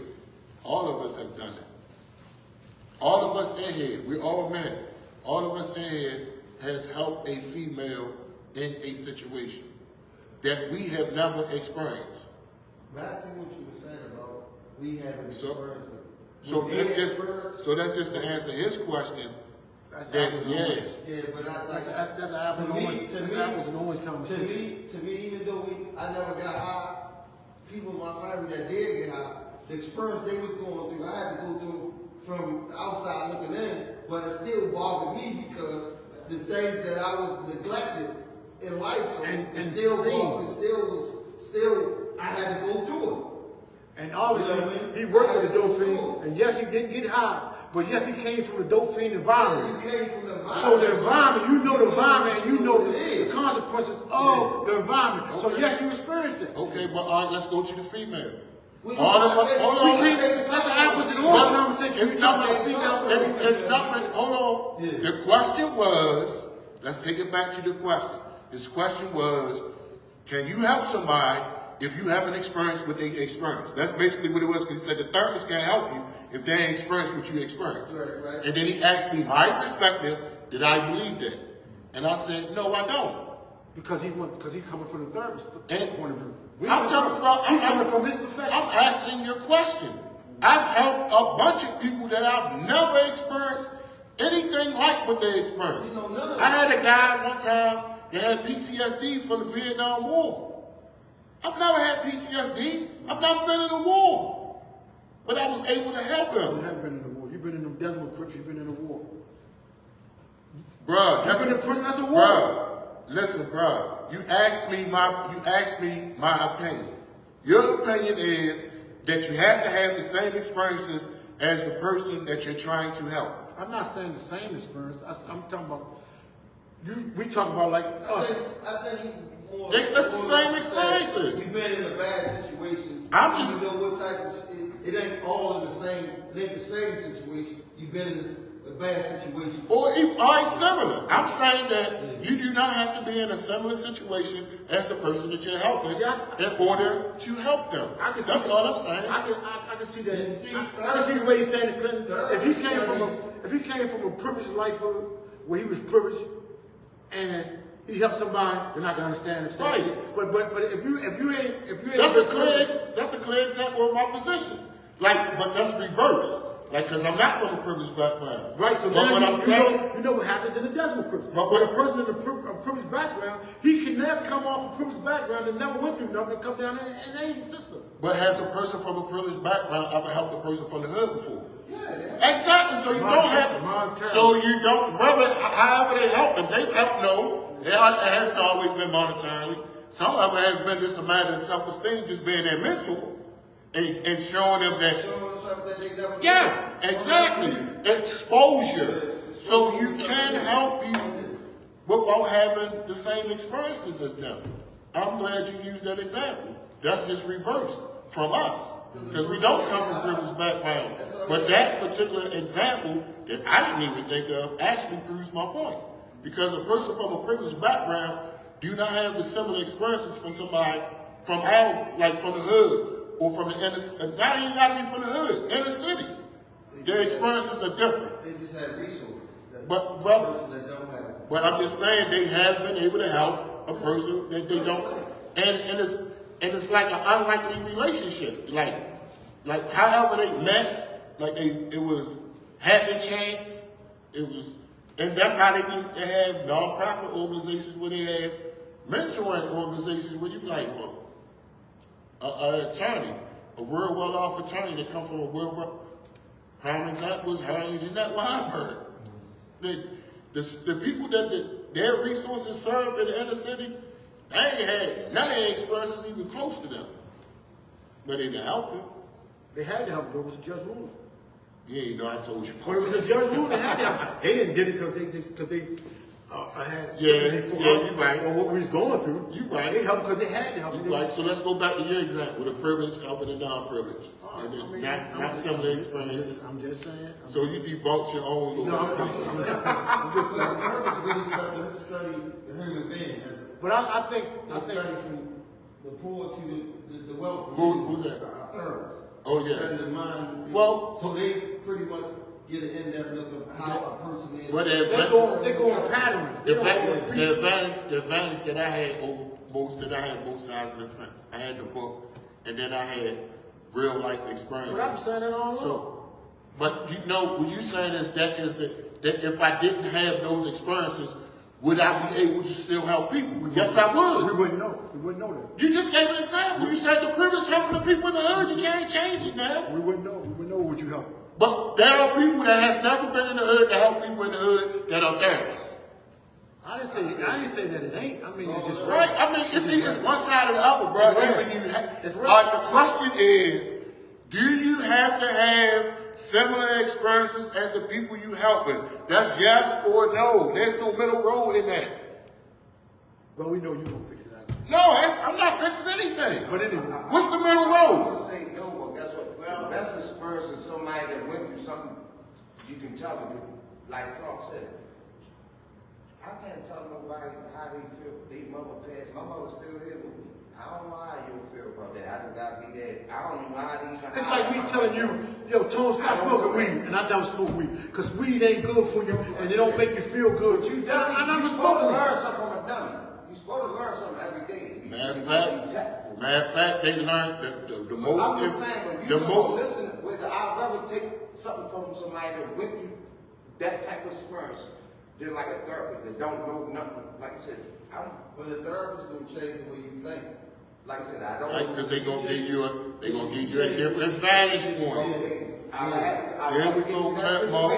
All of us have done that. All of us in here, we're all men. All of us in here has helped a female in a situation that we have never experienced. Back to what you were saying about we haven't experienced it. So that's just to answer his question. That's that, Yeah, but that's an apples and orange conversation. To me, even though I never got high, people in my family that did get high, the experience they was going through, I had to go through from the outside looking in, but it still bothered me because the things that I was neglected in life, so I had to go through it. And obviously, you know what I mean? he worked with a dope fiend, and yes, he didn't get high, but yes, he came from the dope fiend environment. You came from the environment. So the environment, you know the environment, and you know the consequences of the environment. Okay. So yes, you experienced it. Okay, but all right, let's go to the female. That's an apples and oranges conversation. It's nothing. Hold on. Yeah. The question was, let's take it back to the question. This question was, can you help somebody if you haven't experienced what they experienced? That's basically what it was, because he said the therapist can't help you if they ain't experienced what you experienced. Right. And then he asked me my perspective, did I believe that? And I said, no, I don't. Because he's coming from the therapist point of view. I'm coming from his profession. I'm asking your question. I've helped a bunch of people that I've never experienced anything like what they experienced. I had a guy one time that had PTSD from the Vietnam War. I've never had PTSD. I've never been in a war. But I was able to help him. You haven't been in the war. You've been in them Desmond Crips. You've been in a war. Bruh, that's a war. Bruh, listen, bruh. You asked me my opinion. Your opinion is that you have to have the same experiences as the person that you're trying to help. I'm not saying the same experience. I'm talking about we talk about like us. I think That's the same experiences. You've been in a bad situation. I'm just- You know what type of it ain't all in the same. It ain't the same situation. You've been in a bad situation. Or similar. I'm saying that you do not have to be in a similar situation as the person that you're helping in order to help them. That's all I'm saying. I can see that. I can see the way he's saying it, Clinton. If he came from a privileged life where he was privileged and he helped somebody, they're not gonna understand him saying it. But if you ain't That's a clear example of my position. But that's reversed. Because I'm not from a privileged background. Right, so but now what I'm saying, you know what happens in the decimal privilege. But a person in a privileged background, he can never come off a privileged background and never went through nothing and come down and aid the system. but has a person from a privileged background ever helped a person from the hood before? Yeah. Exactly. So you don't have. So you don't. However they help them, they've helped. No, it hasn't always been monetarily. Some of it has been just a matter of self-esteem, just being their mentor and showing them that. Yes, exactly. Exposure. So you can help people without having the same experiences as them. I'm glad you used that example. That's just reversed from us. Because we don't come from privileged background. But that particular example that I didn't even think of actually proves my point. Because a person from a privileged background do not have the similar experiences from somebody from from the hood. Or from the inner, not even gotta be from the hood, inner city. Their experiences are different. They just have resources. But person that don't have. But I'm just saying they have been able to help a person that they don't, and it's like an unlikely relationship. Like however they met, it was happy chance. It was, and that's how they have nonprofit organizations where they have mentoring organizations where you like, well, an attorney, a real well-off attorney that come from a real, prime example was Harry and Jeanette Weinberg. The people that their resources served in the inner city, they ain't had none of their experiences even close to them. But they didn't help them. They had to help, but it was a judge ruling. Yeah, I told you. When it was a judge ruling, they had to help. They didn't get it because they had you're right. or what we was going through. You right. They helped because they had to help. You right. So let's go back to your example, the privilege helping the non-privileged. Not similar experiences. I'm just saying. So you debunked your own. No, I'm just saying. Really study the human being. But I think study from the poor to the wealthy. Who's that? Thirds. Oh yeah. Study the mind. Well, so they pretty much get an in-depth look of how a person is. But they go on patterns. The advantage that I had both sides of the fence. I had the book, and then I had real life experiences. But I'm saying it all so, but what you saying is that if I didn't have those experiences, would I be able to still help people? Yes, I would. We wouldn't know. We wouldn't know that. You just gave an example. You said the privilege helping the people in the hood. You can't change it now. We wouldn't know. We wouldn't know what you help. But there are people that has never been in the hood that help people in the hood that are therapists. I didn't say that it ain't. I mean, it's just right. I mean, it's one side or the other, bro. Right. The question is, do you have to have similar experiences as the people you helping? That's yes or no. There's no middle road in that. Well, we know you gonna fix it out. No, I'm not fixing anything. But anyway, what's the middle I road? would say no, but guess what? The best experience is somebody that went through something you can tell them. Like Clark said, I can't tell nobody how they feel. Their mother passed. My mother's still here with me. I don't know how you feel about that. I just gotta be there. I don't know how they even. it's like me telling you, yo, Tone, stop smoking weed, and I never smoke weed, cause weed ain't good for you, and it don't make you feel good. But you I never you're supposed to smoke learn weed. something from a dummy. You're supposed to learn something every day. Matter of fact, they learned the most. I'm just saying, when you don't listen, I'd rather take something from somebody that went through that type of experience than like a therapist that don't know nothing. Like I said, But the therapist gonna change the way you think. like I said, I don't. Right, because they're gonna give you a different vantage point. Here we go, Clint Mo.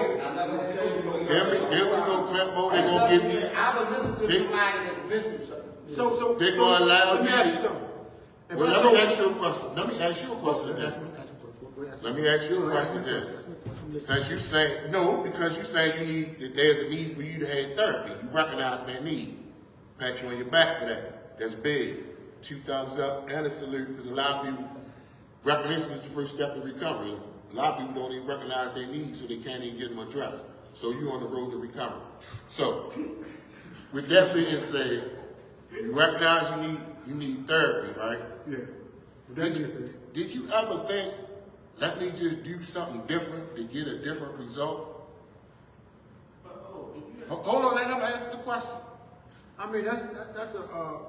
Here we go, Clint Mo. They're gonna give you. I would listen to somebody that's been through something. So They're gonna allow let me you. ask you something. Well, let me ask you a question. Let me ask you a question then. Let me ask you a question then. Since you say no, because you say there's a need for you to have therapy. You recognize that need. Pat you on your back for that. That's big. 2 thumbs up and a salute, because a lot of people, recognition is the first step to recovery. A lot of people don't even recognize their needs, so they can't even get them addressed. So you're on the road to recovery. So, with that being said, you recognize you need therapy, right? Yeah. Did you ever think, let me just do something different to get a different result? Hold on, let him answer the question. I mean, that's a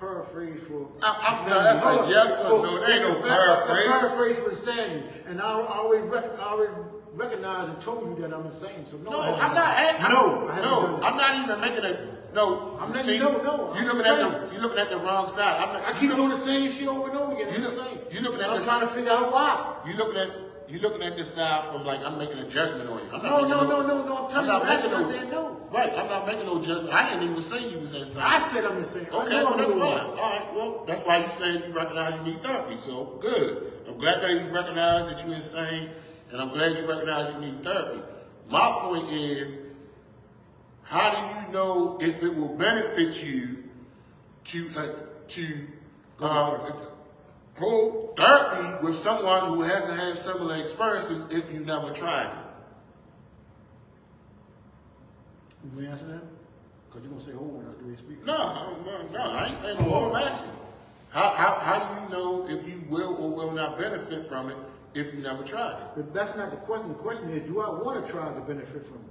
paraphrase for. That's a yes or no. There ain't no paraphrase. A paraphrase for insanity, and I always recognize and told you that I'm insane. So no, I'm not. I'm not even making a. No, I'm see, you looking at the wrong side. I keep doing the same shit over and over again. You looking at I'm trying to figure out why. You looking at this side from like I'm making a judgment on you. I'm No. not I'm telling you, I said no. Right, I'm not making no judgment. I didn't even say you was insane. I said I'm insane. Okay, well, that's fine. All right, well, that's why you saying you recognize you need therapy. So good. I'm glad that you recognize that you're insane, and I'm glad you recognize you need therapy. My point is, how do you know if it will benefit you to hold therapy with someone who hasn't had similar experiences if you never tried it? You may answer that? Because you're going to say, oh, when I do speak. No, I ain't saying no more. I'm asking. How do you know if you will or will not benefit from it if you never tried it? But that's not the question. The question is, do I want to try to benefit from it?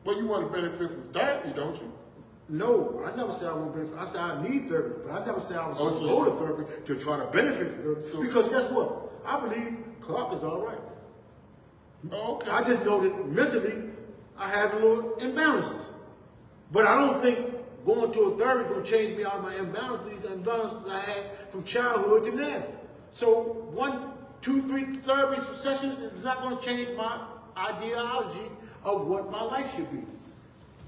Well, you want to benefit from therapy, don't you? No, I never said I want to benefit. I said I need therapy, but I never said I was going to go to therapy to try to benefit from therapy. Because guess what? I believe Clark is all right. Oh, okay. I just know that mentally I have a little imbalances. But I don't think going to a therapy is going to change me out of my imbalances. These imbalances I had from childhood to now. So 1, 2, 3 therapy sessions is not going to change my ideology of what my life should be.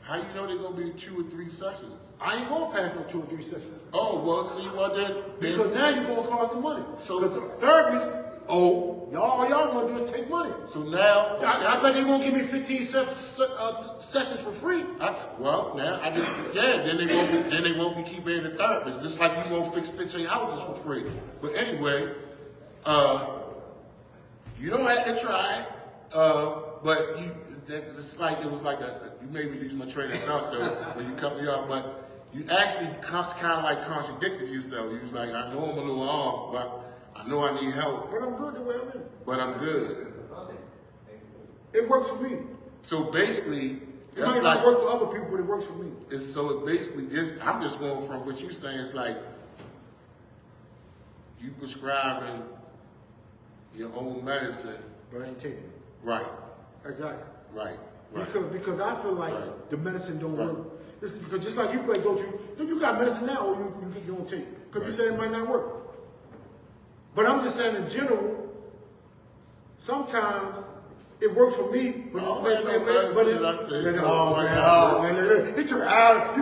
How you know they're going to be 2 or 3 sessions? I ain't going to pass no 2 or 3 sessions. Oh, well, see, well, then Because now you're going to cost the money. So- because therapies, all y'all going to do is take money. So now, I bet they're going to give me 15 sessions for free. then they won't be keeping the therapist. Just like you won't fix 15 houses for free. But anyway, you don't have to try, but it's like it was like you made me lose my train of thought though when you cut me off, but you actually kind of like contradicted yourself. You was like, I know I'm a little off, but I know I need help. But I'm good the way I'm in. But I'm good. It works for me. So basically, It might not work for other people, but it works for me. I'm just going from what you're saying. It's like you prescribing your own medicine. But I ain't taking it. Right. Exactly. Right. Because I feel like the medicine don't Right. work. Because just like you play go to, you got medicine now or you don't take it. Because you say it might not work. But I'm just saying in general, sometimes it works for me, but you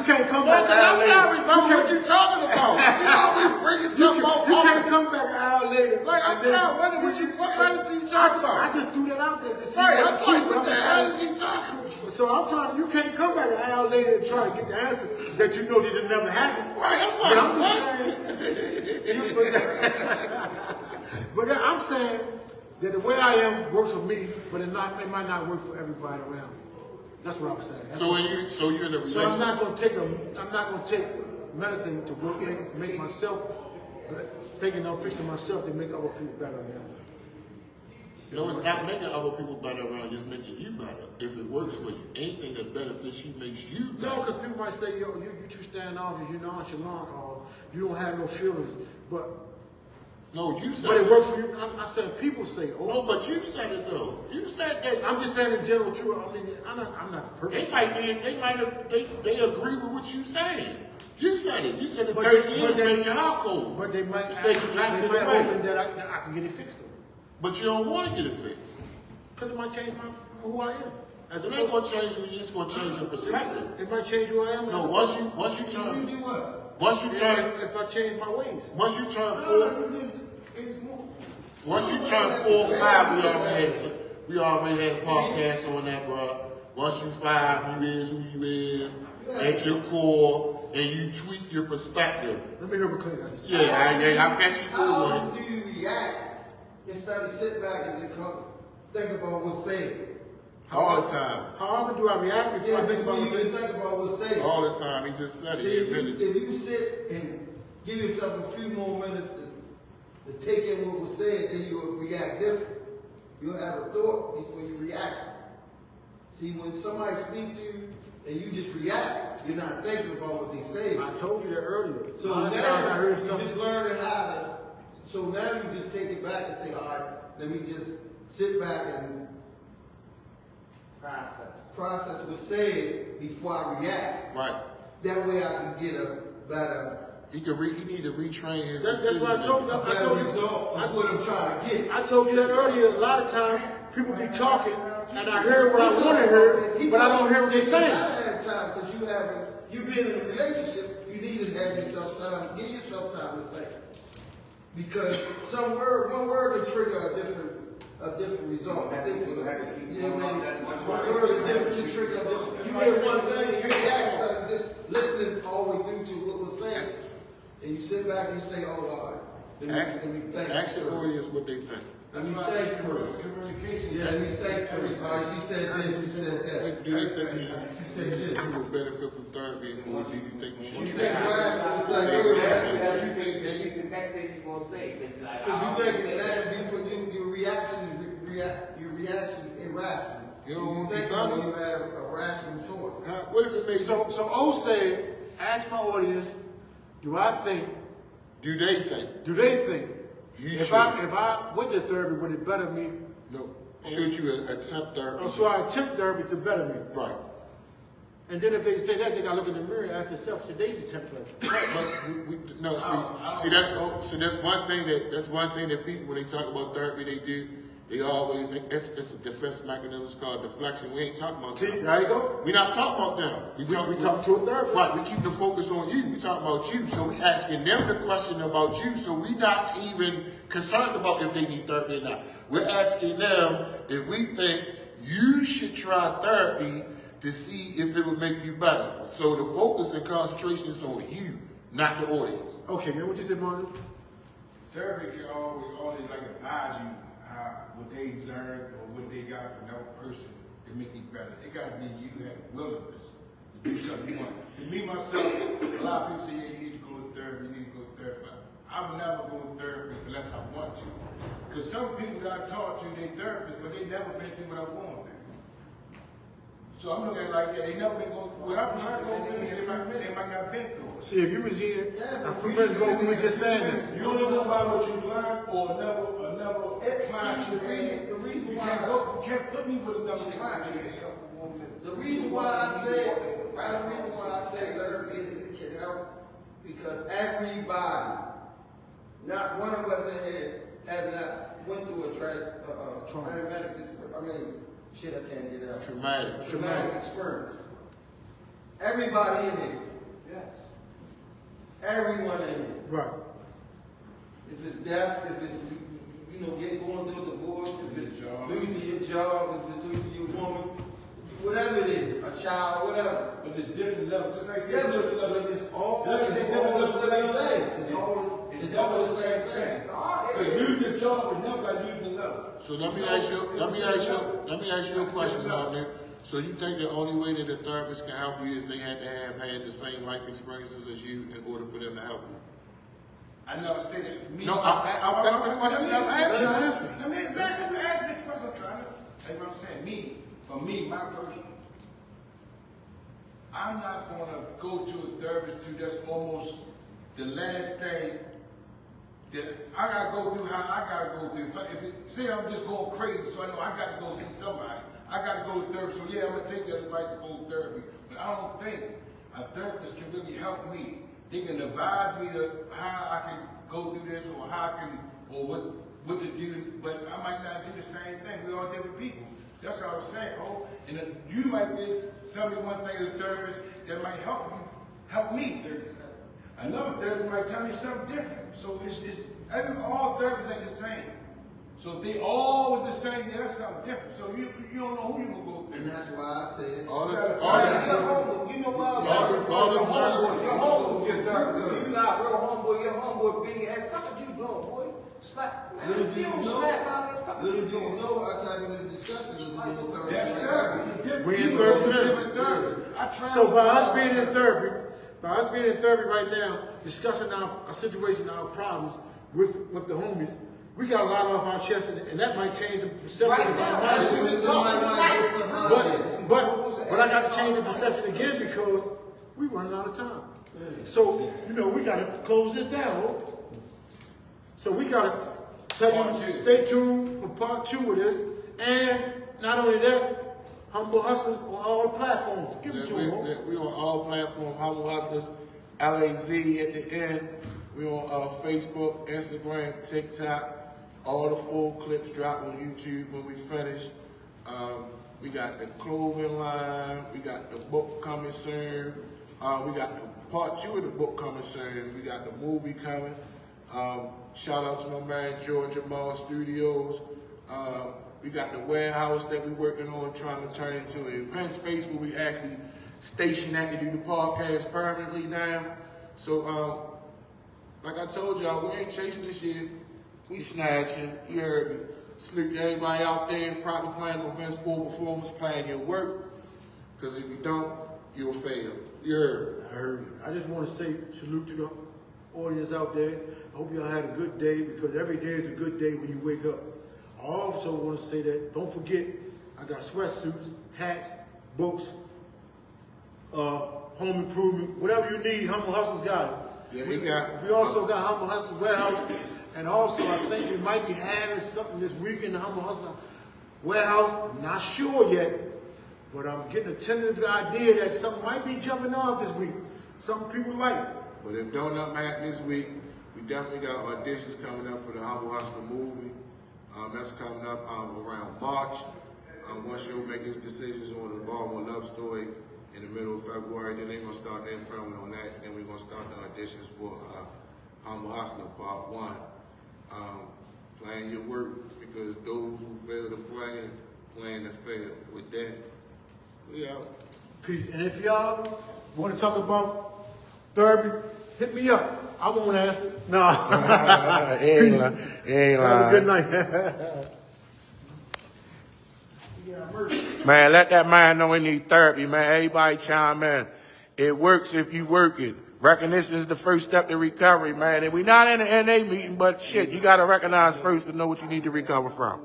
can't come back. I'm trying to remember what you're talking about. You always bringing something up. You can't come back an hour later. Like I'm trying to wonder what medicine you talking about. I just threw that out there to see. Right, I'm like, what the hell is you talking about? So I'm trying. You can't come back an hour later and try to get the answer that you know that it never happened. Right, I'm just saying. But I'm saying that the way I am works for me, but it might not work for everybody around me. That's what I'm saying. So you're in a relationship. So I'm not going to take medicine to work in, make myself, thinking I'm fixing myself to make other people better around me. No, it's not making other people better around, it's making you better. If it works for you, anything that benefits you makes you better. No, because people might say, yo, you too standoffish, you're nonchalant, or you don't have no feelings. But you said it works for you. I said people say, oh. No, but you said it though. You said that. I'm just saying in general truth. I mean, I'm not perfect. They agree with what you saying. You said it. You said it But 30 years in your household. But they might, you said you they might hope that I can get it fixed though. But you don't want to get it fixed. Because it might change who I am. It ain't going to change you. It's going to change your perspective. It might change who I am. No, once you turn. If I change my ways. Once you turn 4. Once you turn 4 or 5, we already had a podcast on that, bro. Once you 5, you is who you is. At your core, and you tweak your perspective. Let me hear what Clinton has to say. Yeah, I guess you How will. often do you react instead of sit back and just think about what's said? All the time. How often do I react before Yeah, I think before about you it? even think about what's said. All the time. He just said it. See, He if admitted you, it. if you sit and give yourself a few more minutes to take in what was said, then you will react different. You'll have a thought before you react. See, when somebody speaks to you and you just react, you're not thinking about what they say. I told you that earlier. So A lot of times I now heard you stuff. just learn how to. So now you just take it back and say, all right, let me just sit back and process what's said before I react. Right. That way I can get a better. He need to retrain his That's decision. what I told you. I told you. result of what I'm trying to get. I told you that earlier. A lot of times people be talking, and I hear what I want to hear, but I don't hear what they're saying. You gotta have time because you've been in a relationship. You need to have yourself time. Give yourself time to think. Because one word can trigger a different result. I think one word different can trigger a different. You hear one thing and you react instead of just listening all the way through to what was said. And you sit back and you say, oh Lord, Ask your audience what they think. Let me think first. Communication. Yeah, let me think first. All right, she said this, she said that. Do you think She said this. you would benefit from therapy, or do you think you You should think try? last was like, That's the next thing you're gonna say. It's like, because you think that before your reaction is irrational. You don't want to think be bothered? when you have a rational thought. What if it makes So O said, ask my audience, do I think, do they think? do they think, You if should. I went to therapy, would it better me? No. Should you attempt therapy? Oh, so I attempt therapy to better me. Right. And then if they say that, they gotta look in the mirror and ask themselves, should they attempt therapy? But no, see, that's one thing that people, when they talk about therapy, they do. They always, it's a defense mechanism. It's called deflection. We ain't talking about See, them. there you go. We not talking about them. We talk to a therapist. Right, we keep the focus on you. We talking about you. So we asking them the question about you. So we not even concerned about if they need therapy or not. We're asking them if we think you should try therapy to see if it would make you better. So the focus and concentration is on you, not the audience. Okay, man, what you said, Martin? Therapy can always like advise you what they learned or what they got from another person to make you better. It got to be you have willingness to do something you want. To me, myself, a lot of people say, yeah, you need to go to therapy, you need to go to therapy. But I would never go to therapy unless I want to. Because some people that I talk to, they therapists, but they never been through what I'm going through. So I'm looking at it like that. They never been going through what I'm going through, they might not been through it. See, if you was here a few minutes ago, we were just saying that. You don't know about what you learned or another client you had. The reason You why can't put me with another client you had. the reason why I say therapy is it can help because everybody, not one of us in here have not went through a traumatic shit I can't get out. Traumatic experience. Everybody in here. Yes. Everyone in here. Right. If it's death, if it's going through a divorce, if it's losing your job, if it's losing your woman, whatever it is, a child, whatever. But there's different levels. Just like Yeah, different but levels. it's all There's the different same levels. thing. It's all the same thing. But losing your job is never like losing love. So let me ask you a question, Dominic. So you think the only way that a therapist can help you is they had to have had the same life experiences as you in order for them to help you? I never say that. Me, No, that's the question I'm asking. I mean, exactly. Ask me the question I'm trying to. That's what I'm saying. For me, my person, I'm not going to go to a therapist that's almost the last thing that I got to go through how I got to go through. Say I'm just going crazy, so I know I got to go see somebody. I got to go to therapy, so yeah, I'm going to take that advice to go to therapy. But I don't think a therapist can really help me. They can advise me to how I can go through this or how I can, or what to do, but I might not do the same thing. We're all different people. That's what I was saying, and then you might be tell me one thing as a therapist that might help me. Another therapist might tell me something different. So all therapists ain't the same. So if they all were the same, then that's something different. So you don't know who you're gonna go through. And that's why I said All you the- gotta find out. You know Your homeboy, you not real homeboy, your homeboy big ass. Fuck what you doing, boy? Slap. Little You do you don't know, slap out of the little do you know, I was having this discussion, That's third. We in third Third. I tried. So by us being in therapy right now, discussing our situation, our problems with the homies, we got a lot off our chest, and that might change the perception of our mindset. But I got to change the perception again because we running out of time. So we got to close this down. So we got to tell you, stay tuned for part 2 of this, and not only that, Humble Hustlaz on all platforms. Give it to them. We on all platforms, Humble Hustlaz, LAZ at the end. We on Facebook, Instagram, TikTok. All the full clips drop on YouTube when we finish. We got the clothing line. We got the book coming soon. We got the part 2 of the book coming soon. We got the movie coming. Shout out to my man George Jamal Studios. We got the warehouse that we're working on, trying to turn into an event space where we actually station that to do the podcast permanently now. So, like I told y'all, we ain't chasing this year. We snatching. You heard me. Salute to everybody out there, proper plan of events, full performance, plan your work. Because if you don't, you'll fail. You heard me. I heard you. I just want to say salute to the audience out there. I hope y'all had a good day because every day is a good day when you wake up. I also want to say that, don't forget, I got sweatsuits, hats, books, home improvement, whatever you need, Humble Hustlaz got it. Yeah, We also got Humble Hustlaz Warehouse, and also I think we might be having something this week in the Humble Hustlaz Warehouse. Not sure yet, but I'm getting a tentative idea that something might be jumping off this week. Something people like. But if don't nothing happen this week, we definitely got auditions coming up for the Humble Hustlaz movie. That's coming up around March. Once you'll make his decisions on the Baltimore Love Story in the middle of February, then they're going to start their filming on that. Then we're going to start the auditions for Humble Hustlaz Part 1. Plan your work because those who fail to plan to fail. With that, we out. Peace. And if y'all want to talk about therapy, hit me up. I won't answer. No. He ain't lying. Have a good night. Man, let that man know he need therapy, man. Everybody chime in. It works if you work it. Recognition is the first step to recovery, man. And we not in an NA meeting, but shit, you got to recognize first to know what you need to recover from.